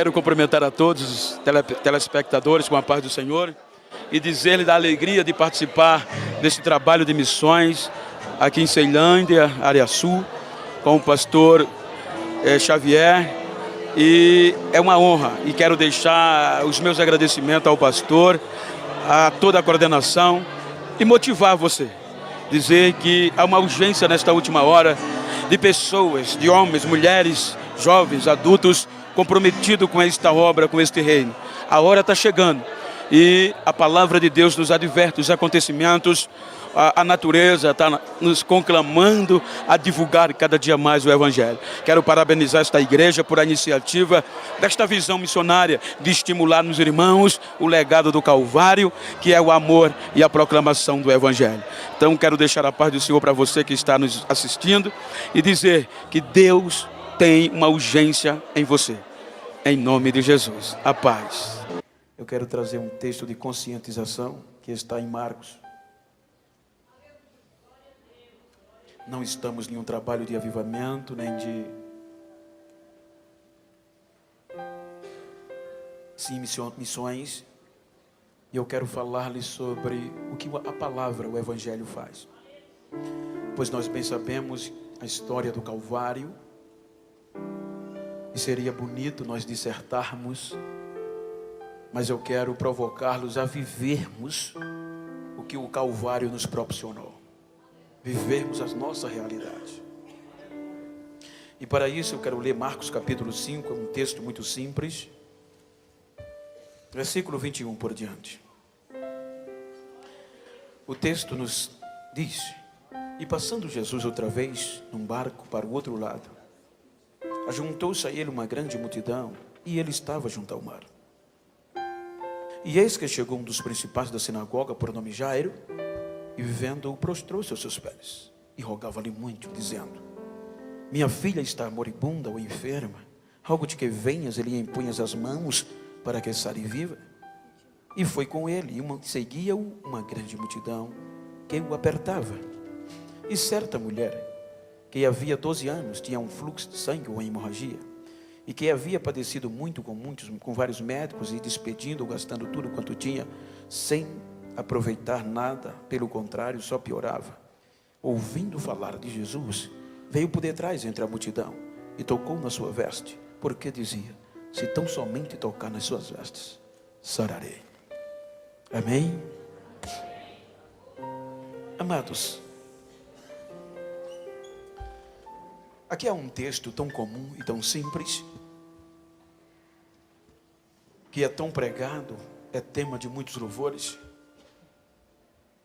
Quero cumprimentar a todos os telespectadores com a paz do Senhor e dizer-lhe da alegria de participar desse trabalho de missões aqui em Ceilândia, área sul, com o pastor Xavier. E é uma honra, e quero deixar os meus agradecimentos ao pastor, a toda a coordenação e motivar você. Dizer que há uma urgência nesta última hora de pessoas, de homens, mulheres, jovens, adultos comprometidos com esta obra, com este reino. A hora está chegando e a palavra de Deus nos adverte os acontecimentos. A natureza está nos conclamando a divulgar cada dia mais o Evangelho. Quero parabenizar esta igreja por a iniciativa desta visão missionária de estimular nos irmãos o legado do Calvário, que é o amor e a proclamação do Evangelho. Então quero deixar a paz do Senhor para você que está nos assistindo e dizer que Deus tem uma urgência em você. Em nome de Jesus, a paz. Eu quero trazer um texto de conscientização que está em Marcos. Não estamos em um trabalho de avivamento, nem de missões. E eu quero falar-lhes sobre o que a palavra, o Evangelho faz. Pois nós bem sabemos a história do Calvário. E seria bonito nós dissertarmos, mas eu quero provocá-los a vivermos o que o Calvário nos proporcionou. Vivermos a nossa realidade. E para isso eu quero ler Marcos capítulo 5, é um texto muito simples. Versículo 21 por diante. O texto nos diz: E passando Jesus outra vez num barco para o outro lado, ajuntou-se a ele uma grande multidão, e ele estava junto ao mar. E eis que chegou um dos principais da sinagoga, por nome Jairo, e vendo-o, prostrou-se aos seus pés, e rogava-lhe muito, dizendo: Minha filha está moribunda ou enferma, rogo-te que venhas e lhe imponhas as mãos, para que sare viva. E foi com ele, e seguia-o uma grande multidão, que o apertava. E certa mulher, que havia 12 anos, tinha um fluxo de sangue ou hemorragia, e que havia padecido muito com vários médicos, e despedindo, gastando tudo quanto tinha, sem aproveitar nada, pelo contrário, só piorava. Ouvindo falar de Jesus, veio por detrás entre a multidão e tocou na sua veste, porque dizia: Se tão somente tocar nas suas vestes, sararei. Amém? Amados, aqui há um texto tão comum e tão simples, que é tão pregado, é tema de muitos louvores.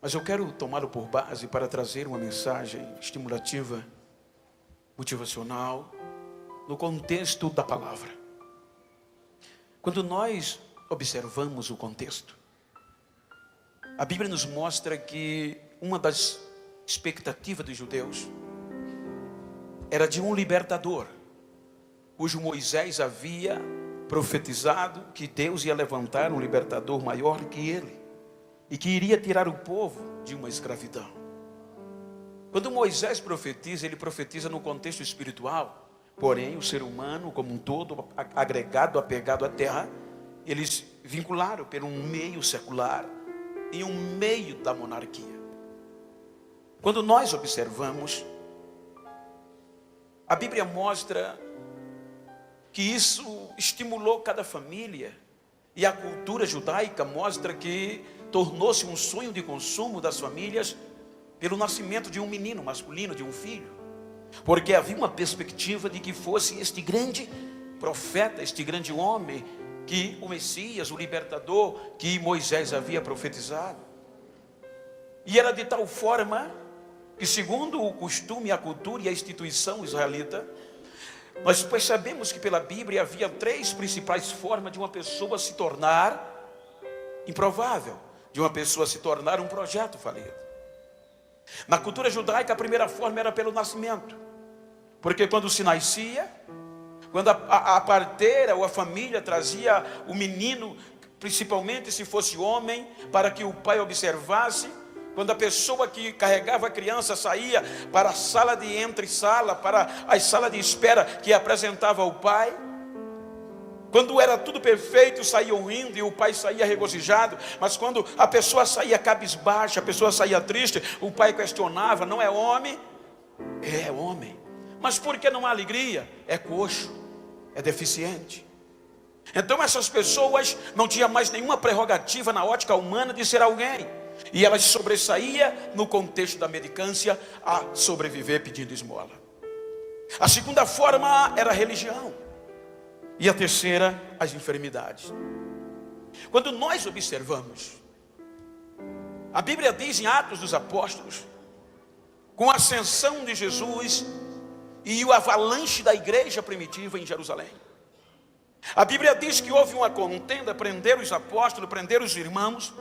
Mas eu quero tomá-lo por base para trazer uma mensagem estimulativa, motivacional, no contexto da palavra. Quando nós observamos o contexto, a Bíblia nos mostra que uma das expectativas dos judeus era de um libertador, cujo Moisés havia profetizado que Deus ia levantar um libertador maior que ele, e que iria tirar o povo de uma escravidão. Quando Moisés profetiza, ele profetiza no contexto espiritual. Porém, o ser humano como um todo, agregado, apegado à terra, eles vincularam pelo um meio secular e um meio da monarquia. Quando nós observamos, a Bíblia mostra que isso estimulou cada família, e a cultura judaica mostra que tornou-se um sonho de consumo das famílias pelo nascimento de um menino masculino, de um filho, porque havia uma perspectiva de que fosse este grande profeta, este grande homem, que o Messias, o libertador, que Moisés havia profetizado. E era de tal forma que, segundo o costume, a cultura e a instituição israelita, nós percebemos que pela Bíblia havia 3 principais formas de uma pessoa se tornar improvável, de uma pessoa se tornar um projeto falido. Na cultura judaica, a primeira forma era pelo nascimento, porque quando se nascia, quando a parteira ou a família trazia o menino, principalmente se fosse homem, para que o pai observasse, quando a pessoa que carregava a criança saía para a sala de entre-sala, para a sala de espera que apresentava ao pai, Quando era tudo perfeito, saíam rindo e o pai saía regozijado. Mas quando a pessoa saía cabisbaixa, a pessoa saía triste, o pai questionava: não é homem? É homem. Mas por que não há alegria? É coxo, é deficiente. Então essas pessoas não tinham mais nenhuma prerrogativa na ótica humana de ser alguém. E elas sobressaíam no contexto da mendicância a sobreviver pedindo esmola. A segunda forma era a religião. E a terceira, as enfermidades. Quando nós observamos, a Bíblia diz em Atos dos Apóstolos, com a ascensão de Jesus e o avalanche da igreja primitiva em Jerusalém, a Bíblia diz que houve uma contenda, prenderam os apóstolos, prenderam os irmãos.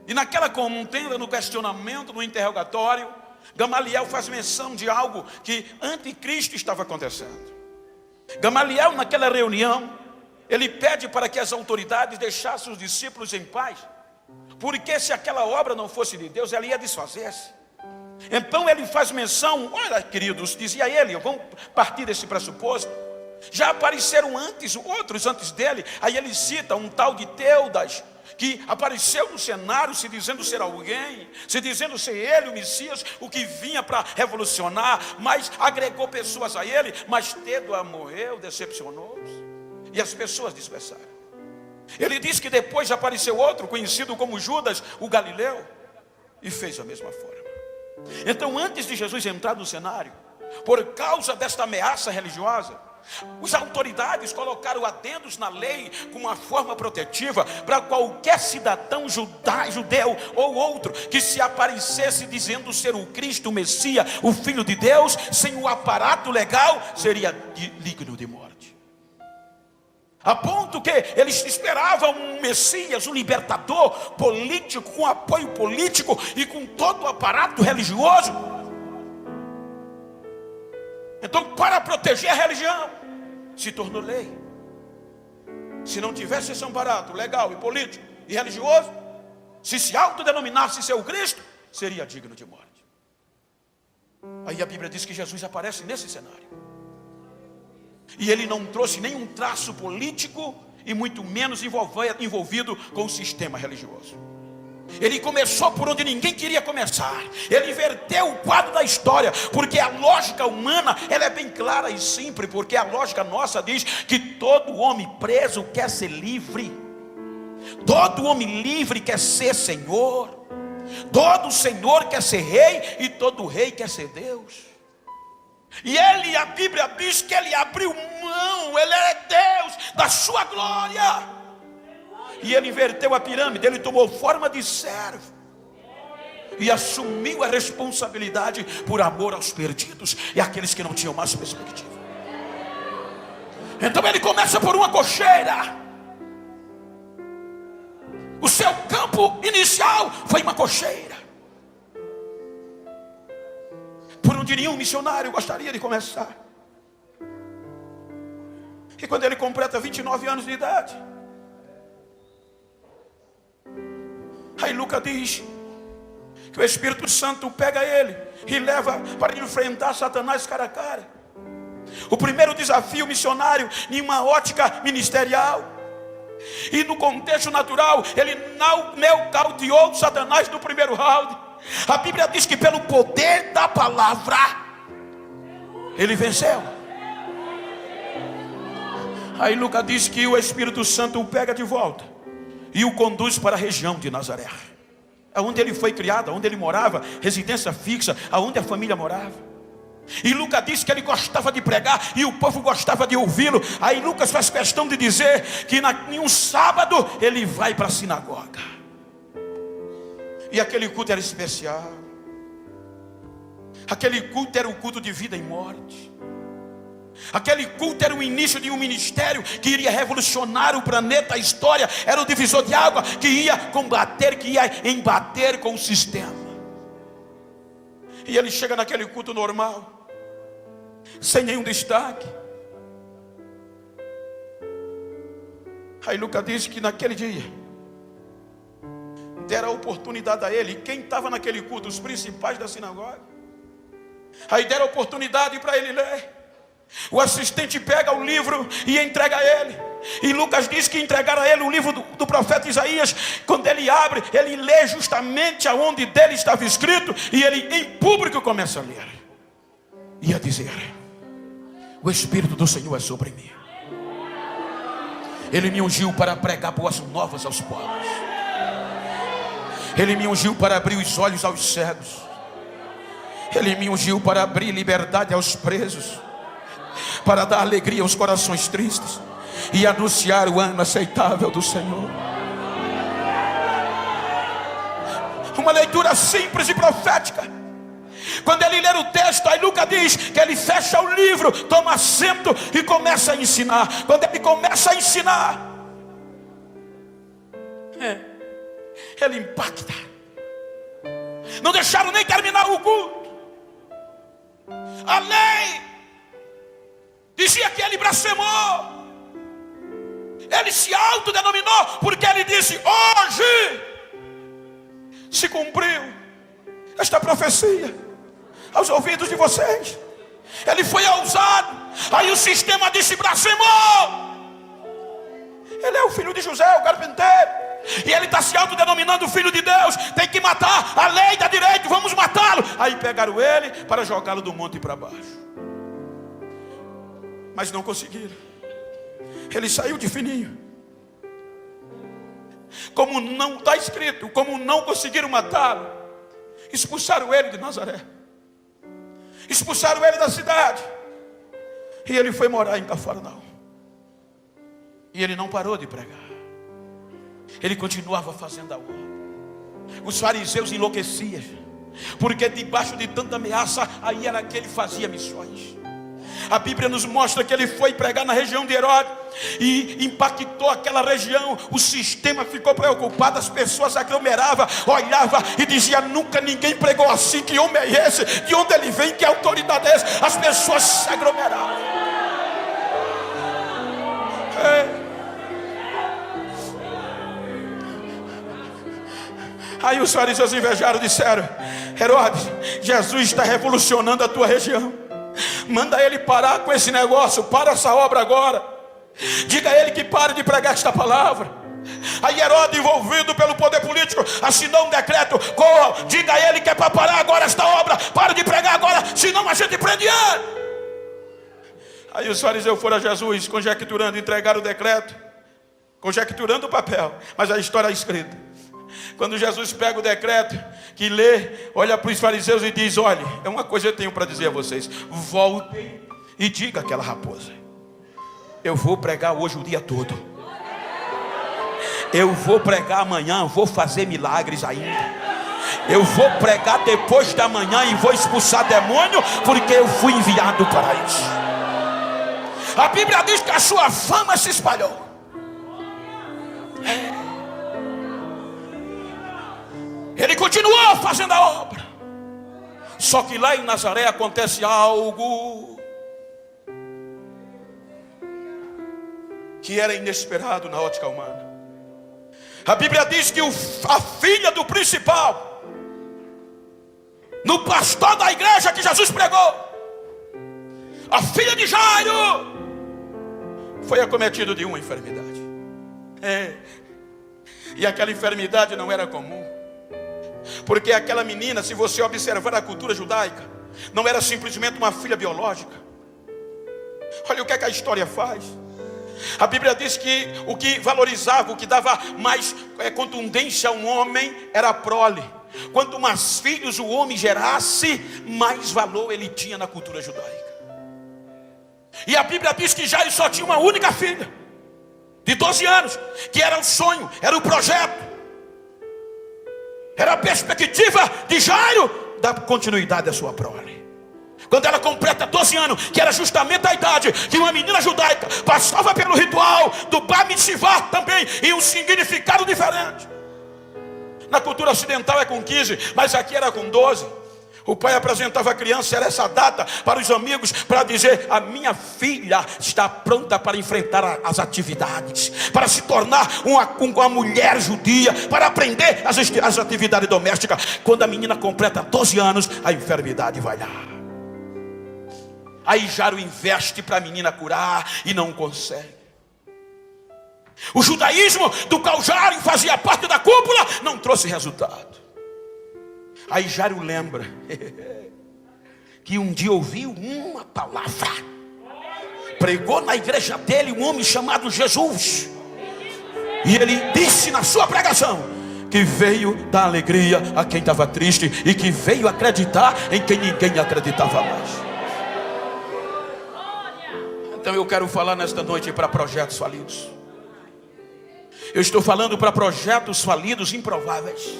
E naquela contenda, no questionamento, no interrogatório, Gamaliel faz menção de algo que anticristo estava acontecendo. Gamaliel, naquela reunião, ele pede para que as autoridades deixassem os discípulos em paz, porque se aquela obra não fosse de Deus, ela ia desfazer-se. Então ele faz menção, olha queridos, dizia ele, vamos partir desse pressuposto, já apareceram outros antes dele. Aí ele cita um tal de Teudas, que apareceu no cenário se dizendo ser alguém, se dizendo ser ele o Messias, o que vinha para revolucionar, mas agregou pessoas a ele. Mas Teudas morreu, decepcionou-os, e as pessoas dispersaram. Ele diz que depois apareceu outro, conhecido como Judas, o Galileu, e fez a mesma forma. Então, antes de Jesus entrar no cenário, por causa desta ameaça religiosa, as autoridades colocaram adendos na lei com uma forma protetiva para qualquer cidadão judeu ou outro que se aparecesse dizendo ser o Cristo, o Messias, o Filho de Deus, sem o aparato legal, seria digno de morte. A ponto que eles esperavam um Messias, um libertador político, com apoio político e com todo o aparato religioso. Então, para proteger a religião, se tornou lei. Se não tivesse esse amparato legal e político e religioso, se autodenominasse ser o Cristo, seria digno de morte. Aí a Bíblia diz que Jesus aparece nesse cenário. E ele não trouxe nenhum traço político e muito menos envolvido com o sistema religioso. Ele começou por onde ninguém queria começar. Ele inverteu o quadro da história, porque a lógica humana, ela é bem clara e simples, porque a lógica nossa diz que todo homem preso quer ser livre, todo homem livre quer ser senhor, todo senhor quer ser rei, e todo rei quer ser Deus. E ele, a Bíblia diz que ele abriu mão, ele é Deus da sua glória. E ele inverteu a pirâmide, ele tomou forma de servo e assumiu a responsabilidade por amor aos perdidos e àqueles que não tinham mais perspectiva. Então ele começa por uma cocheira. O seu campo inicial foi uma cocheira, por onde nenhum missionário gostaria de começar. E quando ele completa 29 anos de idade, aí Lucas diz que o Espírito Santo pega ele e leva para enfrentar Satanás cara a cara. O primeiro desafio missionário em uma ótica ministerial. E no contexto natural, ele nocauteou Satanás no primeiro round. A Bíblia diz que pelo poder da palavra, ele venceu. Aí Lucas diz que o Espírito Santo o pega de volta e o conduz para a região de Nazaré, aonde ele foi criado, aonde ele morava, residência fixa, aonde a família morava. E Lucas diz que ele gostava de pregar e o povo gostava de ouvi-lo. Aí Lucas faz questão de dizer que em um sábado ele vai para a sinagoga. E aquele culto era especial. Aquele culto era o culto de vida e morte. Aquele culto era o início de um ministério que iria revolucionar o planeta, a história. Era o divisor de água que ia combater, que ia embater com o sistema. E ele chega naquele culto normal, sem nenhum destaque. Aí Lucas diz que naquele dia deram a oportunidade a ele. Quem estava naquele culto? Os principais da sinagoga. Aí deram a oportunidade para ele ler. O assistente pega o livro e entrega a ele. E Lucas diz que entregaram a ele o livro do profeta Isaías. Quando ele abre, ele lê justamente aonde dele estava escrito. E ele em público começa a ler. E a dizer: o Espírito do Senhor é sobre mim. Ele me ungiu para pregar boas novas aos pobres. Ele me ungiu para abrir os olhos aos cegos. Ele me ungiu para abrir liberdade aos presos, para dar alegria aos corações tristes e anunciar o ano aceitável do Senhor. Uma leitura simples e profética. Quando ele lê o texto, aí Lucas diz que ele fecha o livro, toma assento e começa a ensinar. Quando ele começa a ensinar, ele impacta. Não deixaram nem terminar o culto. A lei dizia que ele blasfemou. Ele se autodenominou, porque ele disse: hoje se cumpriu esta profecia aos ouvidos de vocês. Ele foi ousado. Aí o sistema disse: blasfemou. Ele é o filho de José, o carpinteiro, e ele está se autodenominando filho de Deus. Tem que matar, a lei dá direito, vamos matá-lo. Aí pegaram ele para jogá-lo do monte para baixo, mas não conseguiram. Ele saiu de fininho. Como não está escrito, como não conseguiram matá-lo, expulsaram ele de Nazaré, expulsaram ele da cidade, e ele foi morar em Cafarnaum. E ele não parou de pregar. Ele continuava fazendo a obra. Os fariseus enlouqueciam, porque debaixo de tanta ameaça, aí era que ele fazia missões. A Bíblia nos mostra que ele foi pregar na região de Herodes e impactou aquela região. O sistema ficou preocupado, as pessoas aglomeravam, olhavam e diziam: nunca ninguém pregou assim. Que homem é esse? De onde ele vem? Que autoridade é essa? As pessoas se aglomeravam. Aí os fariseus invejaram, disseram: Herodes, Jesus está revolucionando a tua região. Manda ele parar com esse negócio, para essa obra agora. Diga a ele que pare de pregar esta palavra. Aí Herodes, envolvido pelo poder político, assinou um decreto: corra, diga a ele que é para parar agora esta obra. Para de pregar agora, senão a gente prende ele. Aí os fariseus foram a Jesus, conjecturando, entregaram o decreto, conjecturando o papel, mas a história é escrita. Quando Jesus pega o decreto, que lê, olha para os fariseus e diz: olha, é uma coisa que eu tenho para dizer a vocês. Voltem e diga àquela raposa: eu vou pregar hoje o dia todo. Eu vou pregar amanhã, vou fazer milagres ainda. Eu vou pregar depois da manhã e vou expulsar demônio, porque eu fui enviado para isso. A Bíblia diz que a sua fama se espalhou. Ele continuou fazendo a obra. Só que lá em Nazaré acontece algo que era inesperado na ótica humana. A Bíblia diz que a filha do principal, no pastor da igreja que Jesus pregou, a filha de Jairo, foi acometida de uma enfermidade. E aquela enfermidade não era comum. Porque aquela menina, se você observar a cultura judaica, não era simplesmente uma filha biológica. Olha o que é que a história faz. A Bíblia diz que o que valorizava, o que dava mais contundência a um homem era a prole. Quanto mais filhos o homem gerasse, mais valor ele tinha na cultura judaica. E a Bíblia diz que Jairo só tinha uma única filha, de 12 anos, que era o sonho, era o projeto, era a perspectiva de Jairo da continuidade da sua prole. Quando ela completa 12 anos, que era justamente a idade que uma menina judaica passava pelo ritual do Bar Mitzvah também, e um significado diferente. Na cultura ocidental é com 15, mas aqui era com 12. O pai apresentava a criança, era essa data para os amigos, para dizer: a minha filha está pronta para enfrentar as atividades, para se tornar uma mulher judia, para aprender as atividades domésticas. Quando a menina completa 12 anos, a enfermidade vai lá. Aí Jairo investe para a menina curar e não consegue. O judaísmo do qual Jairo fazia parte da cúpula não trouxe resultado. Aí Jairo lembra que um dia ouviu uma palavra. Pregou na igreja dele um homem chamado Jesus. E ele disse na sua pregação que veio dar alegria a quem estava triste e que veio acreditar em quem ninguém acreditava mais. Então eu quero falar nesta noite para projetos falidos. Eu estou falando para projetos falidos improváveis.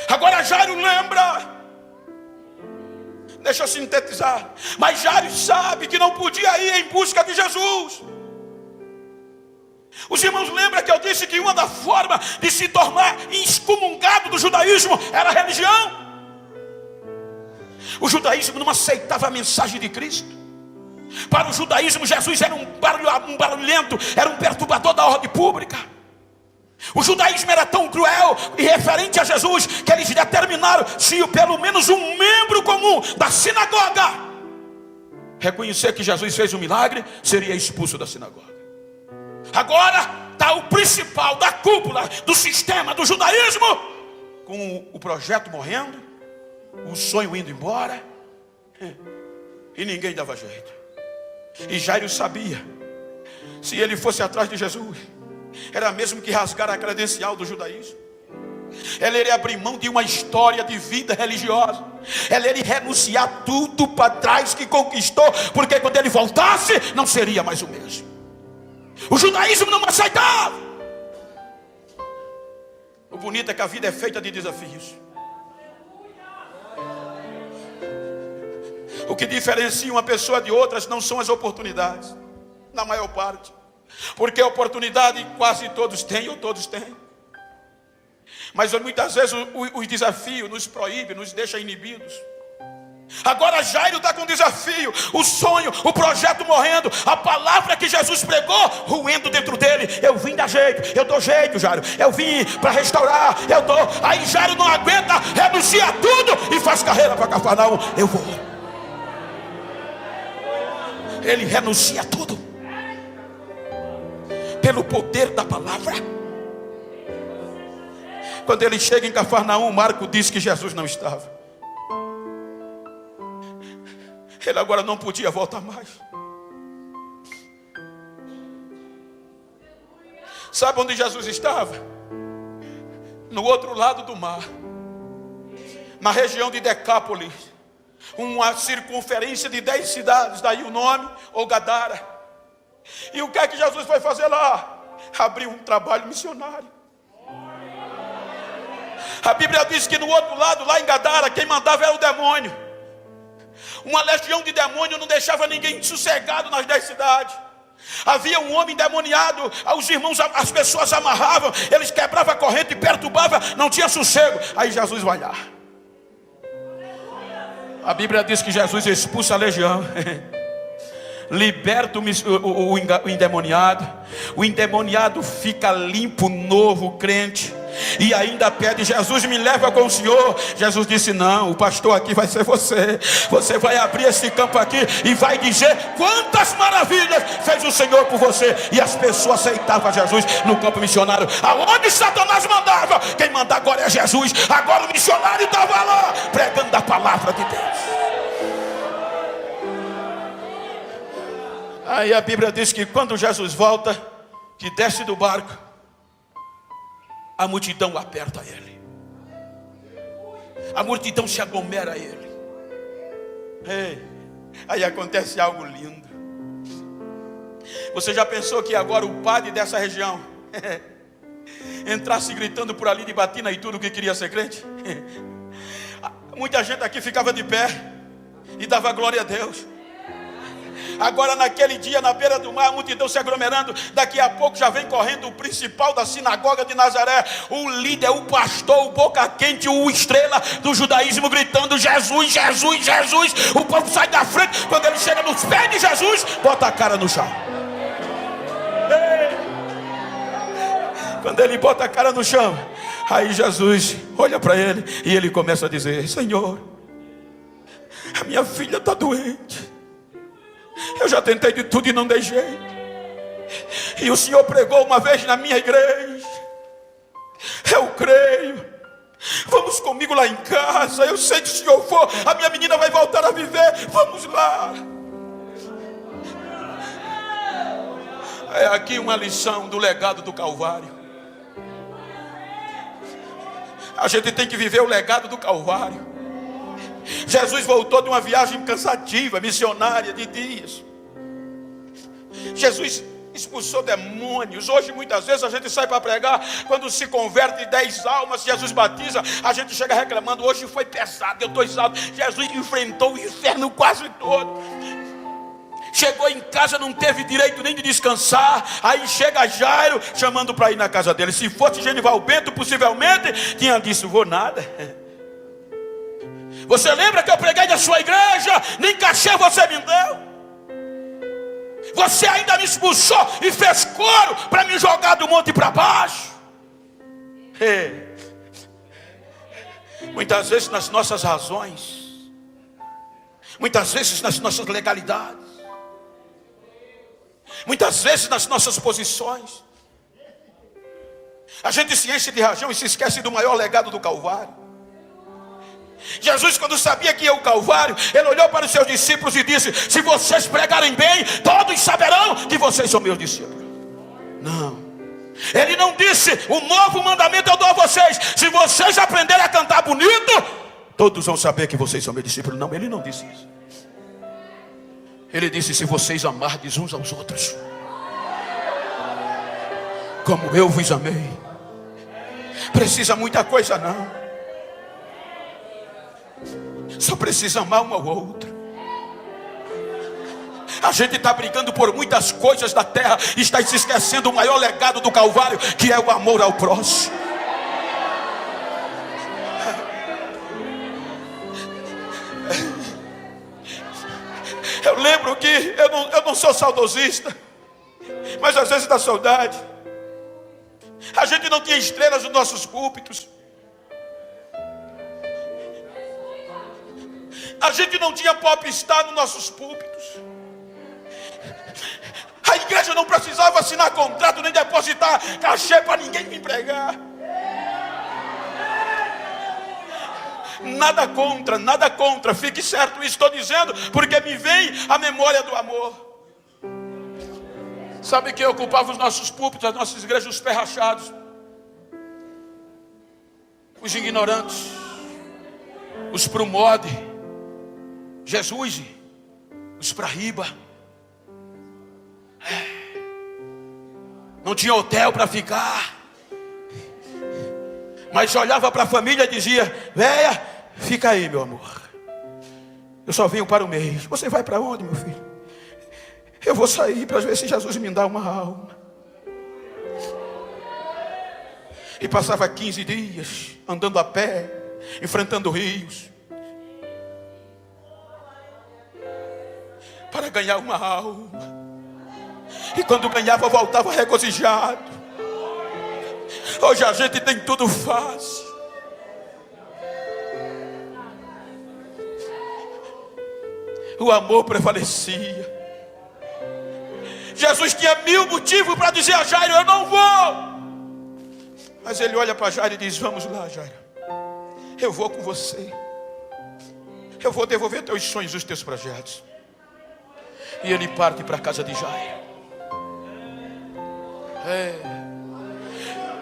Agora Jairo lembra. Deixa eu sintetizar. Mas Jairo sabe que não podia ir em busca de Jesus. Os irmãos lembram que eu disse que uma das formas de se tornar excomungado do judaísmo era a religião. O judaísmo não aceitava a mensagem de Cristo. Para o judaísmo, Jesus era um barulhento, era um perturbador da ordem pública. O judaísmo era tão cruel e referente a Jesus que eles determinaram: se pelo menos um membro comum da sinagoga reconhecer que Jesus fez um milagre, seria expulso da sinagoga. Agora está o principal da cúpula do sistema do judaísmo, com o projeto morrendo, o sonho indo embora, e ninguém dava jeito. E Jairo sabia, se ele fosse atrás de Jesus, era mesmo que rasgar a credencial do judaísmo. Ele iria abrir mão de uma história de vida religiosa. Ele iria renunciar tudo para trás que conquistou, porque quando ele voltasse, não seria mais o mesmo. O judaísmo não aceitava. O bonito é que a vida é feita de desafios. O que diferencia uma pessoa de outras não são as oportunidades, na maior parte. Porque a oportunidade quase todos têm, ou todos têm. Mas muitas vezes os desafios nos proíbem, nos deixam inibidos. Agora Jairo está com um desafio, o sonho, o projeto morrendo, a palavra que Jesus pregou ruendo dentro dele. Eu vim dar jeito, eu dou jeito, Jairo. Eu vim para restaurar, eu dou. Aí Jairo não aguenta, renuncia tudo e faz carreira para Cafarnaum. Eu vou. Ele renuncia tudo pelo poder da palavra. Quando ele chega em Cafarnaum, Marco diz que Jesus não estava. Ele agora não podia voltar mais. Sabe onde Jesus estava? No outro lado do mar, na região de Decápolis, uma circunferência de 10 cidades, daí o nome, ou Gadara. E o que é que Jesus foi fazer lá? Abriu um trabalho missionário. A Bíblia diz que no outro lado, lá em Gadara, quem mandava era o demônio. Uma legião de demônio não deixava ninguém sossegado nas 10 cidades. Havia um homem endemoniado, os irmãos, as pessoas amarravam, eles quebravam a corrente e perturbavam, não tinha sossego. Aí Jesus vai lá. A Bíblia diz que Jesus expulsa a legião, liberta o endemoniado. O endemoniado fica limpo, novo, crente. E ainda pede: Jesus, me leva com o Senhor. Jesus disse: não, o pastor aqui vai ser você. Você vai abrir esse campo aqui e vai dizer quantas maravilhas fez o Senhor por você. E as pessoas aceitavam Jesus no campo missionário. Aonde Satanás mandava, quem manda agora é Jesus. Agora o missionário estava lá pregando a palavra de Deus. Aí a Bíblia diz que quando Jesus volta, que desce do barco, a multidão aperta ele. A multidão se aglomera a ele. Aí acontece algo lindo. Você já pensou que agora o padre dessa região entrasse gritando por ali de batina e tudo que queria ser crente? Muita gente aqui ficava de pé e dava glória a Deus. Agora naquele dia na beira do mar, a multidão se aglomerando. Daqui a pouco já vem correndo o principal da sinagoga de Nazaré, o líder, o pastor, o boca quente, o estrela do judaísmo, gritando: Jesus, Jesus, Jesus. O povo sai da frente. Quando ele chega nos pés de Jesus, bota a cara no chão. Quando ele bota a cara no chão, aí Jesus olha para ele e ele começa a dizer: Senhor, A minha filha está doente. Eu já tentei de tudo e não dei jeito. E o Senhor pregou uma vez na minha igreja. Eu creio. Vamos comigo lá em casa. Eu sei que se eu for, a minha menina vai voltar a viver. Vamos lá. É aqui uma lição do legado do Calvário. A gente tem que viver o legado do Calvário. Jesus voltou de uma viagem cansativa, missionária de dias. Jesus expulsou demônios. Hoje muitas vezes a gente sai para pregar, quando se converte 10 almas, Jesus batiza, a gente chega reclamando: hoje foi pesado, eu estou exausto. Jesus enfrentou o inferno quase todo. Chegou em casa, não teve direito nem de descansar. Aí chega Jairo chamando para ir na casa dele. Se fosse Genival Bento, possivelmente tinha dito: vou nada. Você lembra que eu preguei na sua igreja? Nem cachê você me deu. Você ainda me expulsou e fez coro para me jogar do monte para baixo. Muitas vezes nas nossas razões, muitas vezes nas nossas legalidades, muitas vezes nas nossas posições, a gente se enche de rajão e se esquece do maior legado do Calvário. Jesus, quando sabia que ia ao Calvário, ele olhou para os seus discípulos e disse: se vocês pregarem bem, todos saberão que vocês são meus discípulos. Não, ele não disse: um novo mandamento eu dou a vocês, se vocês aprenderem a cantar bonito, todos vão saber que vocês são meus discípulos. Não, ele não disse isso. Ele disse: se vocês amardes uns aos outros como eu vos amei. Precisa muita coisa não, só precisa amar um ao outro. A gente está brigando por muitas coisas da terra e está se esquecendo o maior legado do Calvário, que é o amor ao próximo. Eu lembro que eu não sou saudosista, mas às vezes dá saudade. A gente não tinha estrelas nos nossos púlpitos. A gente não tinha popstar nos nossos púlpitos. A igreja não precisava assinar contrato nem depositar cachê para ninguém me pregar. Nada contra, fique certo, isso estou dizendo porque me vem a memória do amor. Sabe quem ocupava os nossos púlpitos, as nossas igrejas? Os pés rachados, os ignorantes, os promode, Jesus, os pra riba. Não tinha hotel para ficar, mas olhava para a família e dizia: véia, fica aí, meu amor, eu só venho para o mês. Você vai para onde, meu filho? Eu vou sair para ver se Jesus me dá uma alma. E passava 15 dias andando a pé, enfrentando rios, para ganhar uma alma. E quando ganhava, voltava regozijado. Hoje a gente tem tudo fácil. O amor prevalecia. Jesus tinha 1000 motivos para dizer a Jairo: eu não vou. Mas ele olha para Jairo e diz: vamos lá, Jairo, eu vou com você. Eu vou devolver teus sonhos, os teus projetos. E ele parte para a casa de Jairo.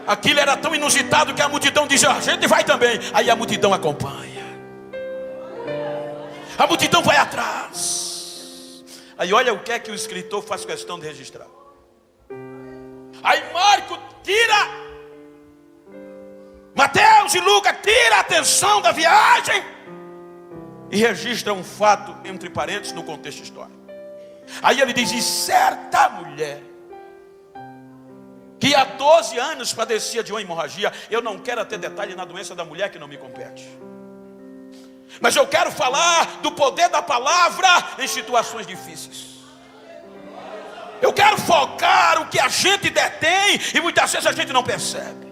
Aquilo era tão inusitado que a multidão diz: a gente vai também. Aí a multidão acompanha, a multidão vai atrás. Aí olha o que é que o escritor faz questão de registrar. Aí Marcos tira, Mateus e Lucas tira a atenção da viagem e registra um fato entre parênteses no contexto histórico. Aí ele diz: e certa mulher que há 12 anos padecia de uma hemorragia. Eu não quero ter detalhe na doença da mulher, que não me compete, mas eu quero falar do poder da palavra em situações difíceis. Eu quero focar o que a gente detém e muitas vezes a gente não percebe.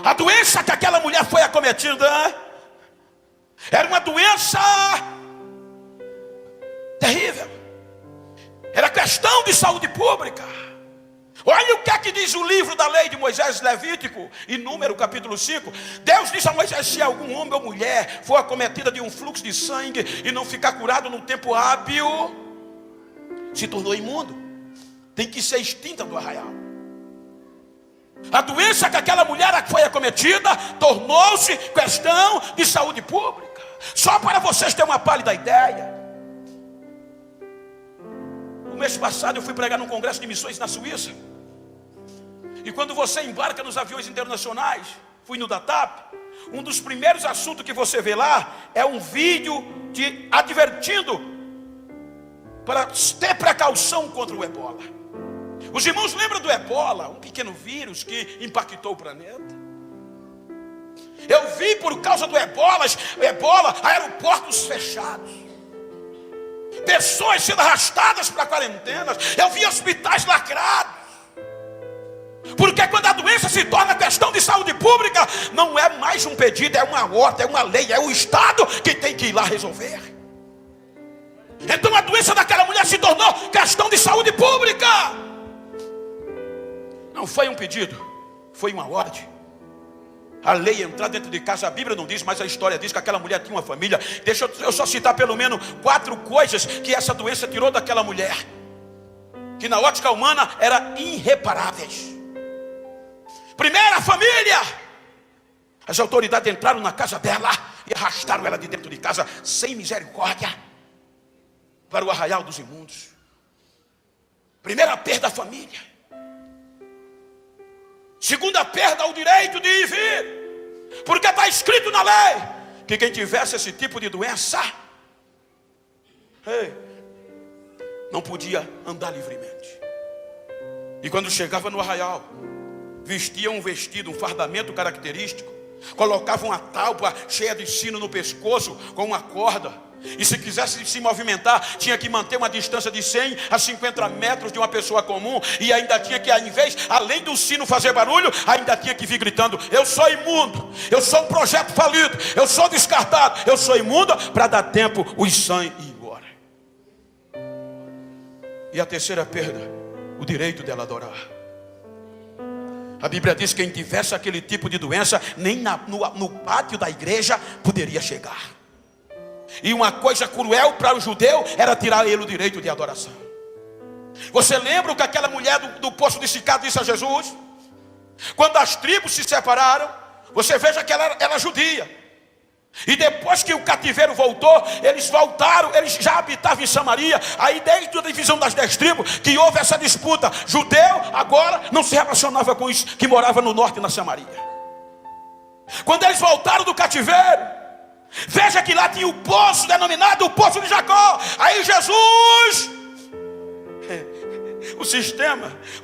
A doença que aquela mulher foi acometida era uma doença terrível. Era questão de saúde pública. Olha o que é que diz o livro da lei de Moisés, Levítico, e Número capítulo 5. Deus diz a Moisés: se algum homem ou mulher for acometida de um fluxo de sangue e não ficar curado no tempo hábil, se tornou imundo, tem que ser extinta do arraial. A doença que aquela mulher foi acometida tornou-se questão de saúde pública. Só para vocês terem uma pálida ideia, no mês passado eu fui pregar num congresso de missões na Suíça. E quando você embarca nos aviões internacionais, fui no DATAP, um dos primeiros assuntos que você vê lá é um vídeo te advertindo para ter precaução contra o ebola. Os irmãos lembram do ebola, um pequeno vírus que impactou o planeta? Eu vi por causa do ebola, aeroportos fechados, pessoas sendo arrastadas para quarentenas. Eu vi hospitais lacrados. Porque quando a doença se torna questão de saúde pública, não é mais um pedido, é uma ordem, é uma lei, é o Estado que tem que ir lá resolver. Então a doença daquela mulher se tornou questão de saúde pública. Não foi um pedido, foi uma ordem. A lei entrar dentro de casa, a Bíblia não diz, mas a história diz que aquela mulher tinha uma família. Deixa eu só citar pelo menos 4 coisas que essa doença tirou daquela mulher, que na ótica humana eram irreparáveis. Primeira, a família. As autoridades entraram na casa dela e arrastaram ela de dentro de casa sem misericórdia para o arraial dos imundos. Primeira perda, a família. Segunda perda, o direito de ir e vir. Porque está escrito na lei que quem tivesse esse tipo de doença não podia andar livremente. E quando chegava no arraial, vestia um vestido, um fardamento característico, colocava uma tábua cheia de sino no pescoço com uma corda. E se quisesse se movimentar, tinha que manter uma distância de 100 a 50 metros de uma pessoa comum. E ainda tinha que, além do sino fazer barulho, ainda tinha que vir gritando: eu sou imundo, eu sou um projeto falido, eu sou descartado, eu sou imundo, para dar tempo os 100 ir embora. E a terceira perda, o direito dela adorar. A Bíblia diz que quem tivesse aquele tipo de doença, nem no pátio da igreja poderia chegar. E uma coisa cruel para o judeu era tirar ele o direito de adoração. Você lembra o que aquela mulher do poço de Sicá disse a Jesus? Quando as tribos se separaram, você veja que ela era judia. E depois que o cativeiro voltou, eles já habitavam em Samaria. Aí desde a divisão das 10 tribos que houve essa disputa. Judeu agora não se relacionava com os que moravam no norte na Samaria. Quando eles voltaram do cativeiro, veja que lá tinha o poço denominado o Poço de Jacó. Aí Jesus, o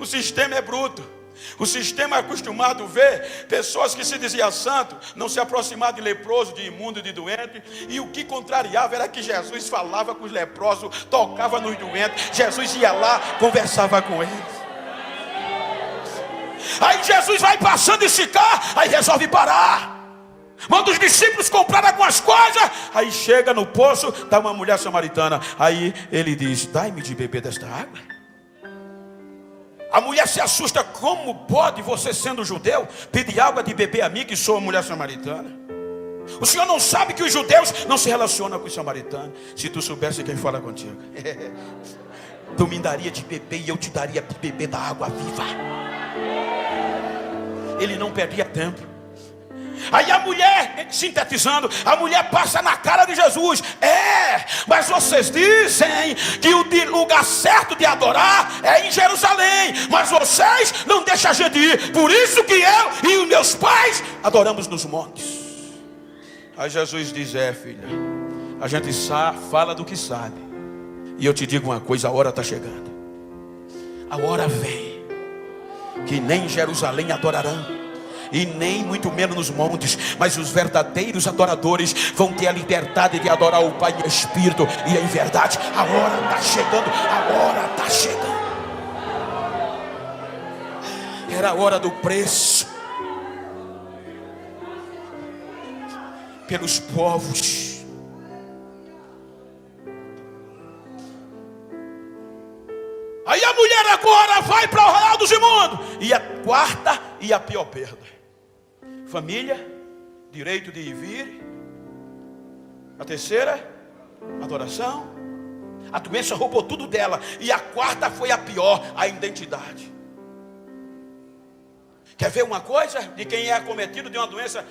sistema é bruto. O sistema é acostumado a ver pessoas que se diziam santo não se aproximar de leproso, de imundo, de doente. E o que contrariava era que Jesus falava com os leprosos, tocava nos doentes. Jesus ia lá, conversava com eles. Aí Jesus vai passando em Sicá, aí resolve parar. Manda os discípulos comprar algumas coisas. Aí chega no poço, está uma mulher samaritana. Aí ele diz: dai-me de beber desta água. A mulher se assusta: como pode você, sendo judeu, pedir água de beber a mim, que sou uma mulher samaritana? O senhor não sabe que os judeus não se relacionam com os samaritanos? Se tu soubesse quem fala contigo, tu me daria de beber e eu te daria de beber da água viva. Ele não perdia tempo. Aí a mulher, sintetizando, a mulher passa na cara de Jesus: mas vocês dizem que o lugar certo de adorar é em Jerusalém, mas vocês não deixam a gente ir. Por isso que eu e os meus pais adoramos nos montes. Aí Jesus diz: filha, a gente fala do que sabe. E eu te digo uma coisa: a hora está chegando. A hora vem que nem em Jerusalém adorarão, e nem muito menos nos montes, mas os verdadeiros adoradores vão ter a liberdade de adorar o Pai em espírito e em verdade. A hora está chegando, a hora está chegando. Era a hora do preço. pelos povos. Aí a mulher agora vai para o arraial dos imundos. E a quarta e a pior perda: família, direito de ir e vir. A terceira, adoração. A doença roubou tudo dela. E a quarta foi a pior, a identidade. Quer ver uma coisa de quem é acometido de uma doença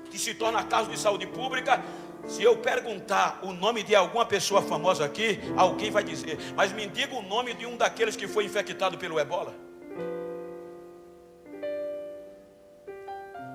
que se torna caso de saúde pública? Se eu perguntar o nome de alguma pessoa famosa aqui, alguém vai dizer, mas me diga o nome de um daqueles que foi infectado pelo ebola.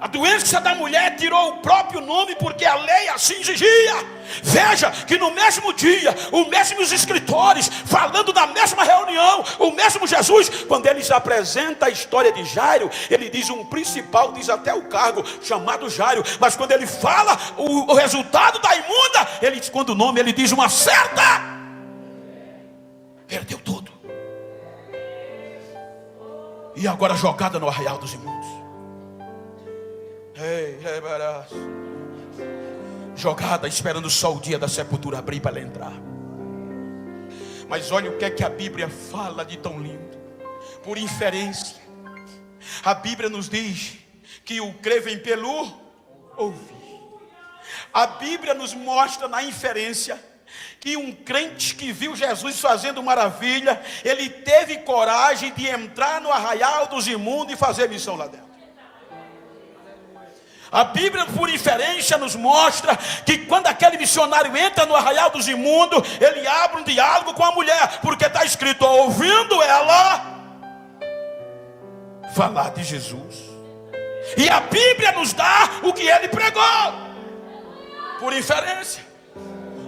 A doença da mulher tirou o próprio nome porque a lei assim exigia. Veja que no mesmo dia, os mesmos escritores, falando na mesma reunião, o mesmo Jesus, quando ele se apresenta a história de Jairo, ele diz um principal, diz até o cargo, chamado Jairo. Mas quando ele fala o resultado da imunda, ele, quando o nome, ele diz uma certa. Perdeu tudo. E agora jogada no arraial dos imundos. Jogada, esperando só o dia da sepultura abrir para ela entrar. Mas olha o que é que a Bíblia fala de tão lindo. Por inferência, a Bíblia nos diz que o crer vem pelo ouvir. A Bíblia nos mostra na inferência que um crente que viu Jesus fazendo maravilha, ele teve coragem de entrar no arraial dos imundos e fazer missão lá dentro. A Bíblia, por inferência, nos mostra que quando aquele missionário entra no arraial dos imundos, ele abre um diálogo com a mulher, porque está escrito, ouvindo ela falar de Jesus. E a Bíblia nos dá o que ele pregou. Por inferência,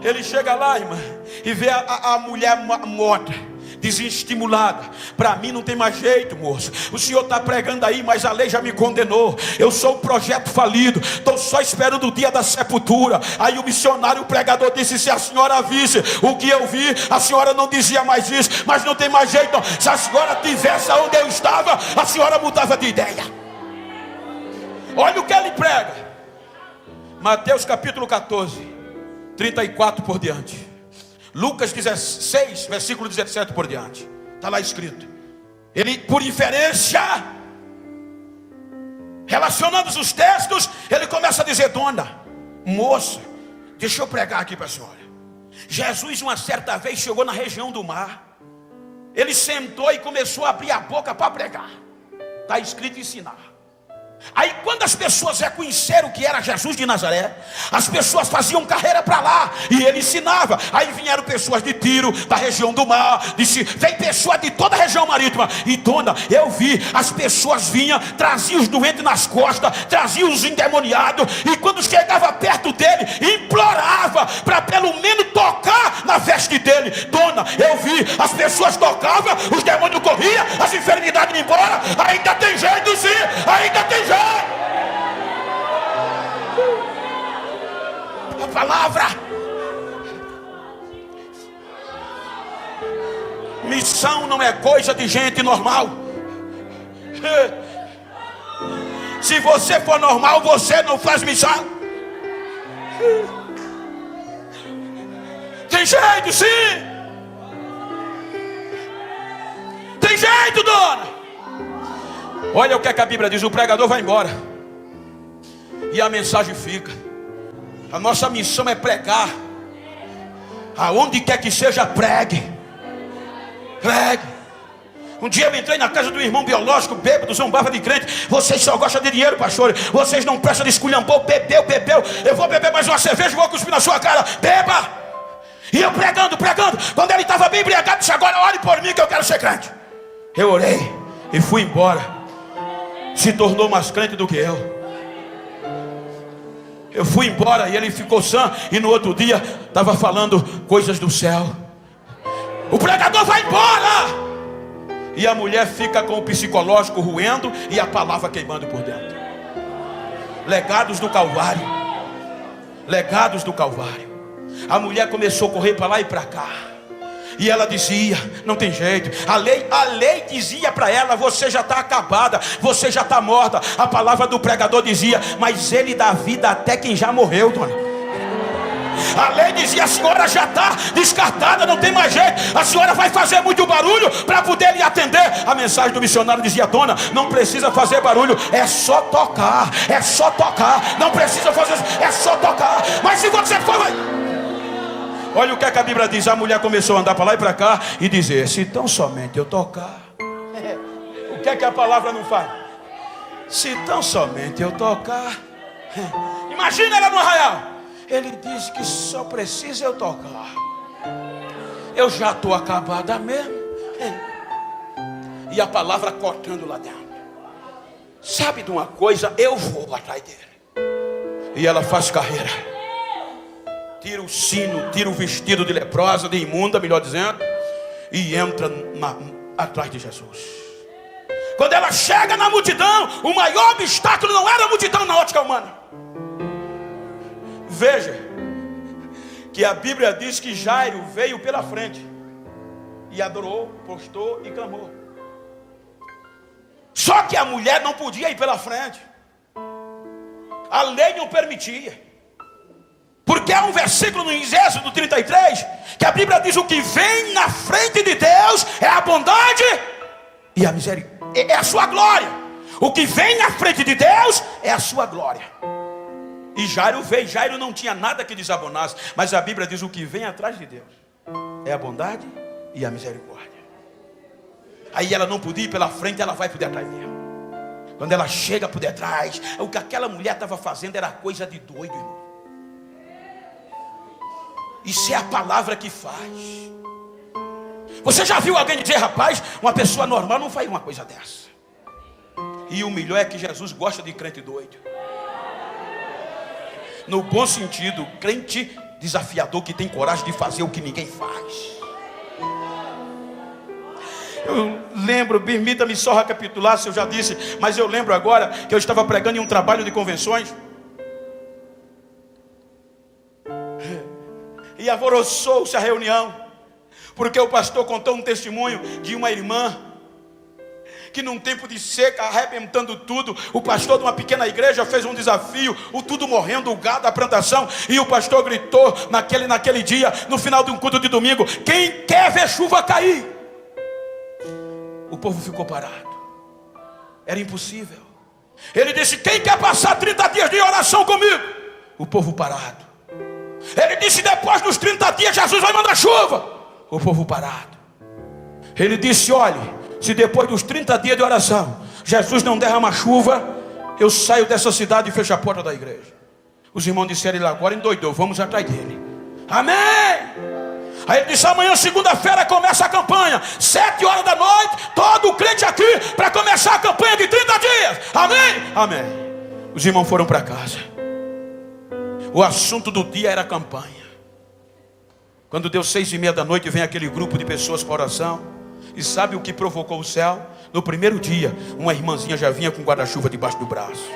ele chega lá, irmã, e vê a mulher morta, desestimulada. Para mim não tem mais jeito, moço. O senhor está pregando aí, mas a lei já me condenou. Eu sou um projeto falido. Estou só esperando o dia da sepultura. Aí o missionário, o pregador disse, se a senhora visse o que eu vi, a senhora não dizia mais isso. Mas não tem mais jeito não. Se a senhora tivesse onde eu estava, a senhora mudava de ideia. Olha o que ele prega. Mateus capítulo 14, 34 por diante. Lucas 16, versículo 17 por diante. Está lá escrito. Ele, por inferência, relacionando os textos, ele começa a dizer, dona, moça, deixa eu pregar aqui para a senhora. Jesus uma certa vez chegou na região do mar. Ele sentou e começou a abrir a boca para pregar. Está escrito ensinar. Aí quando as pessoas reconheceram que era Jesus de Nazaré, as pessoas faziam carreira para lá e ele ensinava. Aí vieram pessoas de Tiro, da região do mar, vem pessoas de toda a região marítima. E dona, eu vi, as pessoas vinham, traziam os doentes nas costas, traziam os endemoniados, e quando chegava perto dele, implorava para pelo menos tocar na veste dele. Dona, eu vi, as pessoas tocavam, os demônios corriam, as enfermidades iam embora. Ainda tem jeito sim, ainda tem jeito. A palavra. Missão não é coisa de gente normal. Se você for normal, você não faz missão. Tem jeito sim. Tem jeito, dona. Olha o que a Bíblia diz, o pregador vai embora e a mensagem fica. A nossa missão é pregar. Aonde quer que seja, pregue. Pregue. Um dia eu entrei na casa do irmão biológico, bêbado, zombava de crente. Vocês só gostam de dinheiro, pastor. Vocês não prestam de esculhambou, bebeu. Eu vou beber mais uma cerveja, vou cuspir na sua cara. Beba. E eu pregando. Quando ele estava bem embriagado, disse, agora ore por mim que eu quero ser crente. Eu orei e fui embora. Se tornou mais crente do que eu. Eu fui embora e ele ficou sã. E no outro dia estava falando coisas do céu. O pregador vai embora e a mulher fica com o psicológico roendo e a palavra queimando por dentro. Legados do Calvário. Legados do Calvário. A mulher começou a correr para lá e para cá. E ela dizia, não tem jeito. A lei dizia para ela, você já está acabada, você já está morta. A palavra do pregador dizia, mas ele dá vida até quem já morreu, dona. A lei dizia: a senhora já está descartada, não tem mais jeito, a senhora vai fazer muito barulho para poder lhe atender. A mensagem do missionário dizia: dona, não precisa fazer barulho, é só tocar, é só tocar, não precisa fazer, é só tocar. Mas se você for... Olha o que a Bíblia diz. A mulher começou a andar para lá e para cá e dizer: se tão somente eu tocar. O que é que a palavra não faz? Se tão somente eu tocar. Imagina ela no arraial. Ele disse que só precisa eu tocar. Eu já estou acabada mesmo. E a palavra cortando lá dentro. Sabe de uma coisa? Eu vou atrás dele. E ela faz carreira. Tira o sino, tira o vestido de leprosa, de imunda, melhor dizendo, e entra atrás de Jesus. Quando ela chega na multidão, o maior obstáculo não era a multidão na ótica humana. Veja que a Bíblia diz que Jairo veio pela frente e adorou, postou e clamou. Só que a mulher não podia ir pela frente. A lei não permitia. Porque há um versículo no Êxodo 33 que a Bíblia diz: o que vem na frente de Deus é a bondade e a misericórdia, é a sua glória. O que vem na frente de Deus é a sua glória. E Jairo veio. Jairo não tinha nada que desabonasse, mas a Bíblia diz: o que vem atrás de Deus é a bondade e a misericórdia. Aí ela não podia ir pela frente, ela vai por detrás mesmo. Quando ela chega por detrás, o que aquela mulher estava fazendo era coisa de doido, irmão. Isso é a palavra que faz. Você já viu alguém dizer: rapaz, uma pessoa normal não faz uma coisa dessa? E o melhor é que Jesus gosta de crente doido. No bom sentido, crente desafiador, que tem coragem de fazer o que ninguém faz. Eu lembro, permita-me só recapitular se eu já disse, mas eu lembro agora que eu estava pregando em um trabalho de convenções. E alvoroçou-se a reunião, porque o pastor contou um testemunho de uma irmã que num tempo de seca, arrebentando tudo, o pastor de uma pequena igreja fez um desafio, o tudo morrendo, o gado, a plantação, e o pastor gritou naquele dia, no final de um culto de domingo: quem quer ver chuva cair? O povo ficou parado. Era impossível. Ele disse: quem quer passar 30 dias de oração comigo? O povo parado. Ele disse: depois dos 30 dias Jesus vai mandar chuva. O povo parado. Ele disse: olhe, se depois dos 30 dias de oração Jesus não derrama chuva, eu saio dessa cidade e fecho a porta da igreja. Os irmãos disseram: ele agora endoidou, vamos atrás dele. Amém. Aí ele disse: amanhã, segunda-feira, começa a campanha, 7 horas da noite, todo crente aqui, para começar a campanha de 30 dias. Amém? Amém. Os irmãos foram para casa. O assunto do dia era a campanha. Quando deu 6:30 da noite, vem aquele grupo de pessoas para oração. E sabe o que provocou o céu? No primeiro dia, uma irmãzinha já vinha com guarda-chuva debaixo do braço.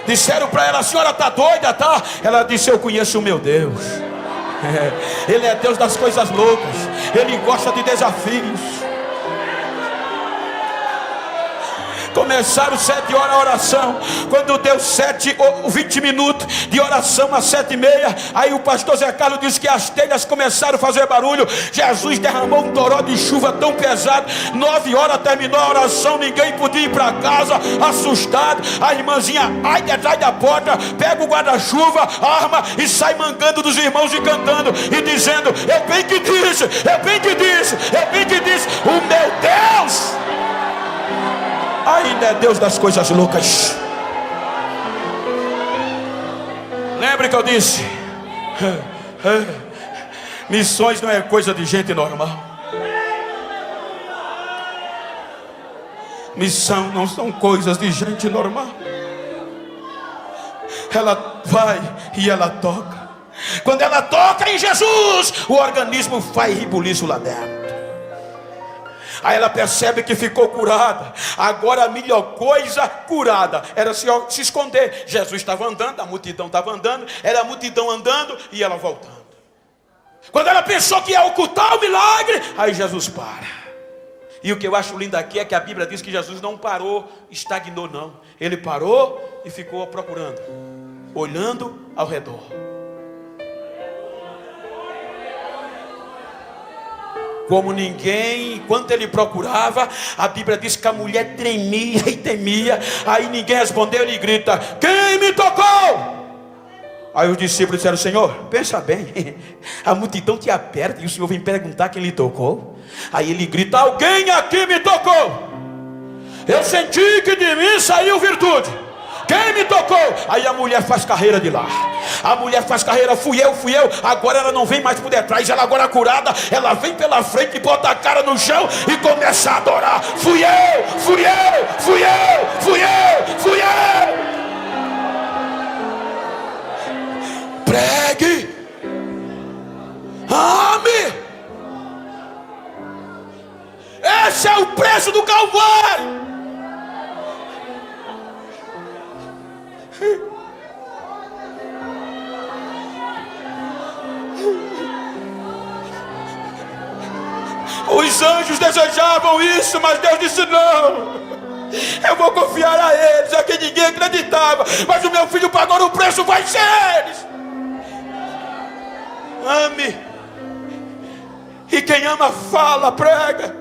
Disseram para ela: a senhora está doida, tá? Ela disse: eu conheço o meu Deus. Ele é Deus das coisas loucas. Ele gosta de desafios. Começaram 7 horas a oração. Quando deu 7 ou 20 minutos de oração, às 7:30, aí o pastor Zé Carlos disse que as telhas começaram a fazer barulho. Jesus derramou um toró de chuva tão pesado. 9 horas terminou a oração, ninguém podia ir para casa, assustado. A irmãzinha ai detrás da porta, pega o guarda-chuva, arma e sai mangando dos irmãos e cantando e dizendo: eu bem que disse, eu bem que disse, eu bem que disse, o meu Deus ainda é Deus das coisas loucas. Lembre que eu disse: missões não é coisa de gente normal. Missão não são coisas de gente normal. Ela vai e ela toca. Quando ela toca em Jesus, o organismo faz ribuliço lá dentro. Aí ela percebe que ficou curada. Agora a melhor coisa curada era se esconder. Jesus estava andando, a multidão estava andando, era a multidão andando e ela voltando. Quando ela pensou que ia ocultar o milagre, aí Jesus para. E o que eu acho lindo aqui é que a Bíblia diz que Jesus não parou, estagnou não. Ele parou e ficou procurando. olhando ao redor. Como ninguém, enquanto ele procurava, a Bíblia diz que a mulher tremia e temia. Aí ninguém respondeu, ele grita: quem me tocou? Aí os discípulos disseram: Senhor, pensa bem, a multidão te aperta e o Senhor vem perguntar quem lhe tocou. Aí ele grita: alguém aqui me tocou. Eu senti que de mim saiu virtude. Quem me tocou? Aí a mulher faz carreira de lá. A mulher faz carreira, fui eu. Agora ela não vem mais por detrás. Ela agora curada, ela vem pela frente e bota a cara no chão e começa a adorar. Fui eu. Pregue, ame. Esse é o preço do Calvário. Os anjos desejavam isso, mas Deus disse: não, eu vou confiar a eles, a quem ninguém acreditava, mas o meu filho pagou o preço, vai ser eles. Ame. E quem ama fala, prega.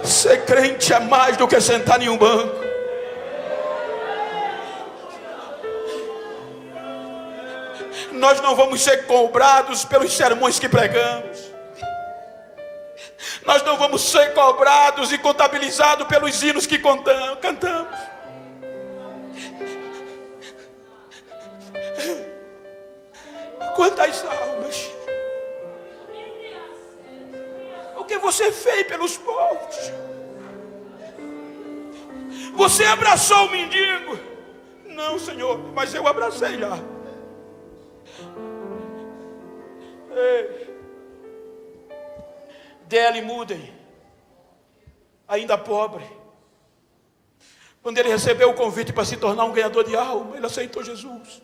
Ser crente é mais do que sentar em um banco. Nós não vamos ser cobrados pelos sermões que pregamos. Nós não vamos ser cobrados e contabilizados pelos hinos que cantamos. Quantas almas? O que você fez pelos povos? Você abraçou o mendigo? Não, Senhor, mas eu abracei já. D.L. Moody, ainda pobre, quando ele recebeu o convite para se tornar um ganhador de alma, ele aceitou Jesus.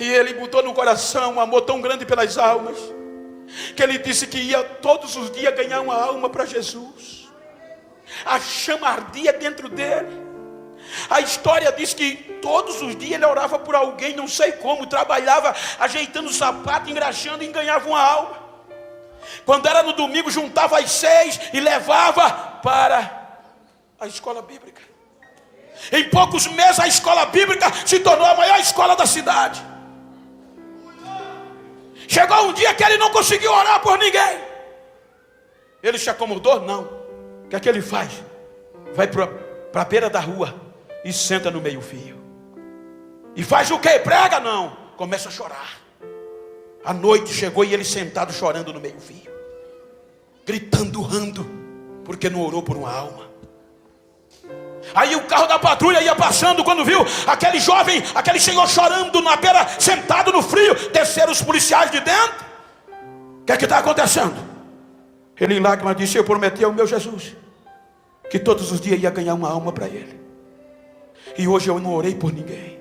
E ele botou no coração um amor tão grande pelas almas, que ele disse que ia todos os dias ganhar uma alma para Jesus. A chama ardia dentro dele. A história diz que todos os dias ele orava por alguém, não sei como, trabalhava ajeitando o sapato, engraxando e ganhava uma alma. Quando era no domingo, juntava às 6 e levava para a escola bíblica. Em poucos meses a escola bíblica se tornou a maior escola da cidade. Chegou um dia que ele não conseguiu orar por ninguém. Ele se acomodou? Não. O que é que ele faz? Vai para a beira da rua e senta no meio-fio. E faz o quê? Prega? Não. Começa a chorar. A noite chegou e ele sentado chorando no meio-fio, gritando, urrando, porque não orou por uma alma. Aí o carro da patrulha ia passando, quando viu aquele jovem, aquele senhor chorando na beira, sentado no frio, desceram os policiais de dentro. O que é que está acontecendo? Ele em lágrimas disse: eu prometi ao meu Jesus que todos os dias ia ganhar uma alma para ele, e hoje eu não orei por ninguém.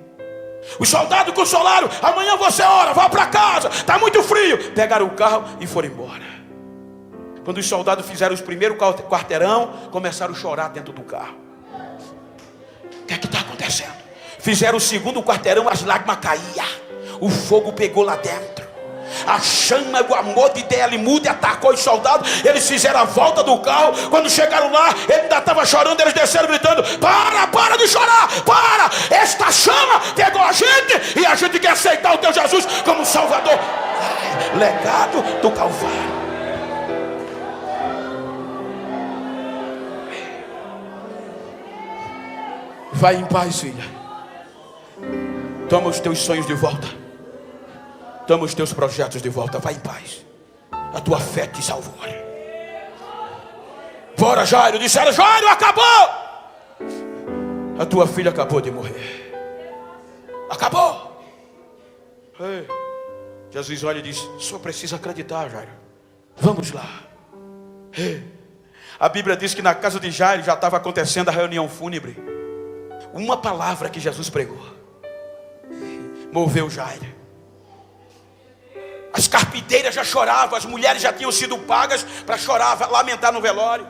Os soldados consolaram: amanhã você ora, vá para casa, está muito frio. Pegaram o carro e foram embora. Quando os soldados fizeram os primeiros quarteirão, começaram a chorar dentro do carro. O que é que está acontecendo? Fizeram o segundo quarteirão, as lágrimas caíam, o fogo pegou lá dentro. A chama do amor de D.L. Moody atacou os soldados. Eles fizeram a volta do carro. Quando chegaram lá, ele ainda estava chorando. Eles desceram gritando: para de chorar, para, esta chama pegou a gente e a gente quer aceitar o teu Jesus como Salvador. Legado do Calvário. Vai em paz, filha. Toma os teus sonhos de volta. Toma os teus projetos de volta. Vai em paz. A tua fé te salvou. Bora, Jairo. Disseram: Jairo, acabou. A tua filha acabou de morrer. Acabou. Ei. Jesus olha e diz: só precisa acreditar, Jairo. Vamos lá. Ei. A Bíblia diz que na casa de Jairo já estava acontecendo a reunião fúnebre. Uma palavra que Jesus pregou moveu Jairo. As carpideiras já choravam, as mulheres já tinham sido pagas para chorar, lamentar no velório.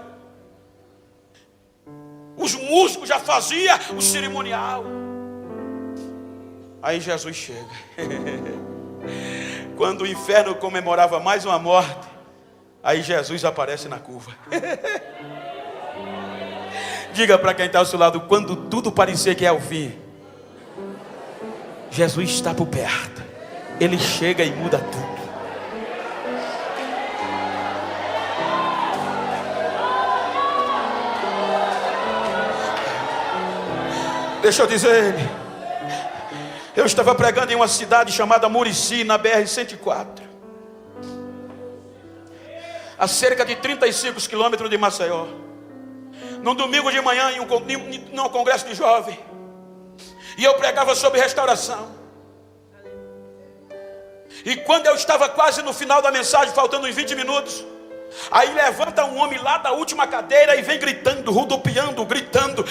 Os músicos já faziam o cerimonial. Aí Jesus chega. Quando o inferno comemorava mais uma morte, aí Jesus aparece na curva. Diga para quem está ao seu lado, quando tudo parecer que é o fim, Jesus está por perto. Ele chega e muda tudo. Deixa eu dizer, eu estava pregando em uma cidade chamada Murici, na BR-104, a cerca de 35 quilômetros de Maceió. Num domingo de manhã, em um congresso de jovem, e eu pregava sobre restauração. E quando eu estava quase no final da mensagem, faltando uns 20 minutos, aí levanta um homem lá da última cadeira e vem gritando, rodopiando, gritando.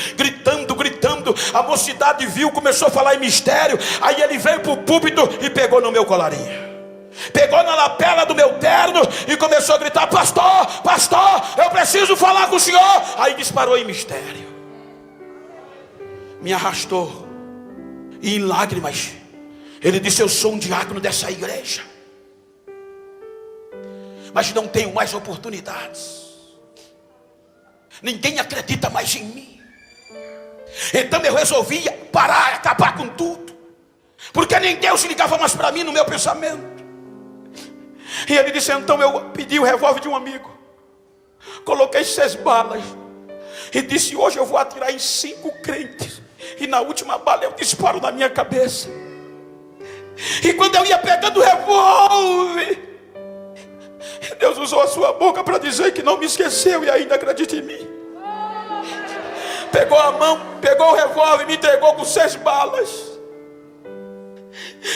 A mocidade viu, começou a falar em mistério. Aí ele veio para o púlpito e pegou no meu colarinho, pegou na lapela do meu terno e começou a gritar: pastor, eu preciso falar com o senhor. Aí disparou em mistério, me arrastou e em lágrimas ele disse: eu sou um diácono dessa igreja, mas não tenho mais oportunidades, ninguém acredita mais em mim. Então eu resolvi parar, acabar com tudo, porque nem Deus ligava mais para mim no meu pensamento. E ele disse: então eu pedi o revólver de um amigo, coloquei 6 balas e disse: hoje eu vou atirar em 5 crentes, e na última bala eu disparo na minha cabeça. E quando eu ia pegando o revólver, Deus usou a sua boca para dizer que não me esqueceu e ainda acredita em mim. Pegou a mão, pegou o revólver e me entregou com 6 balas.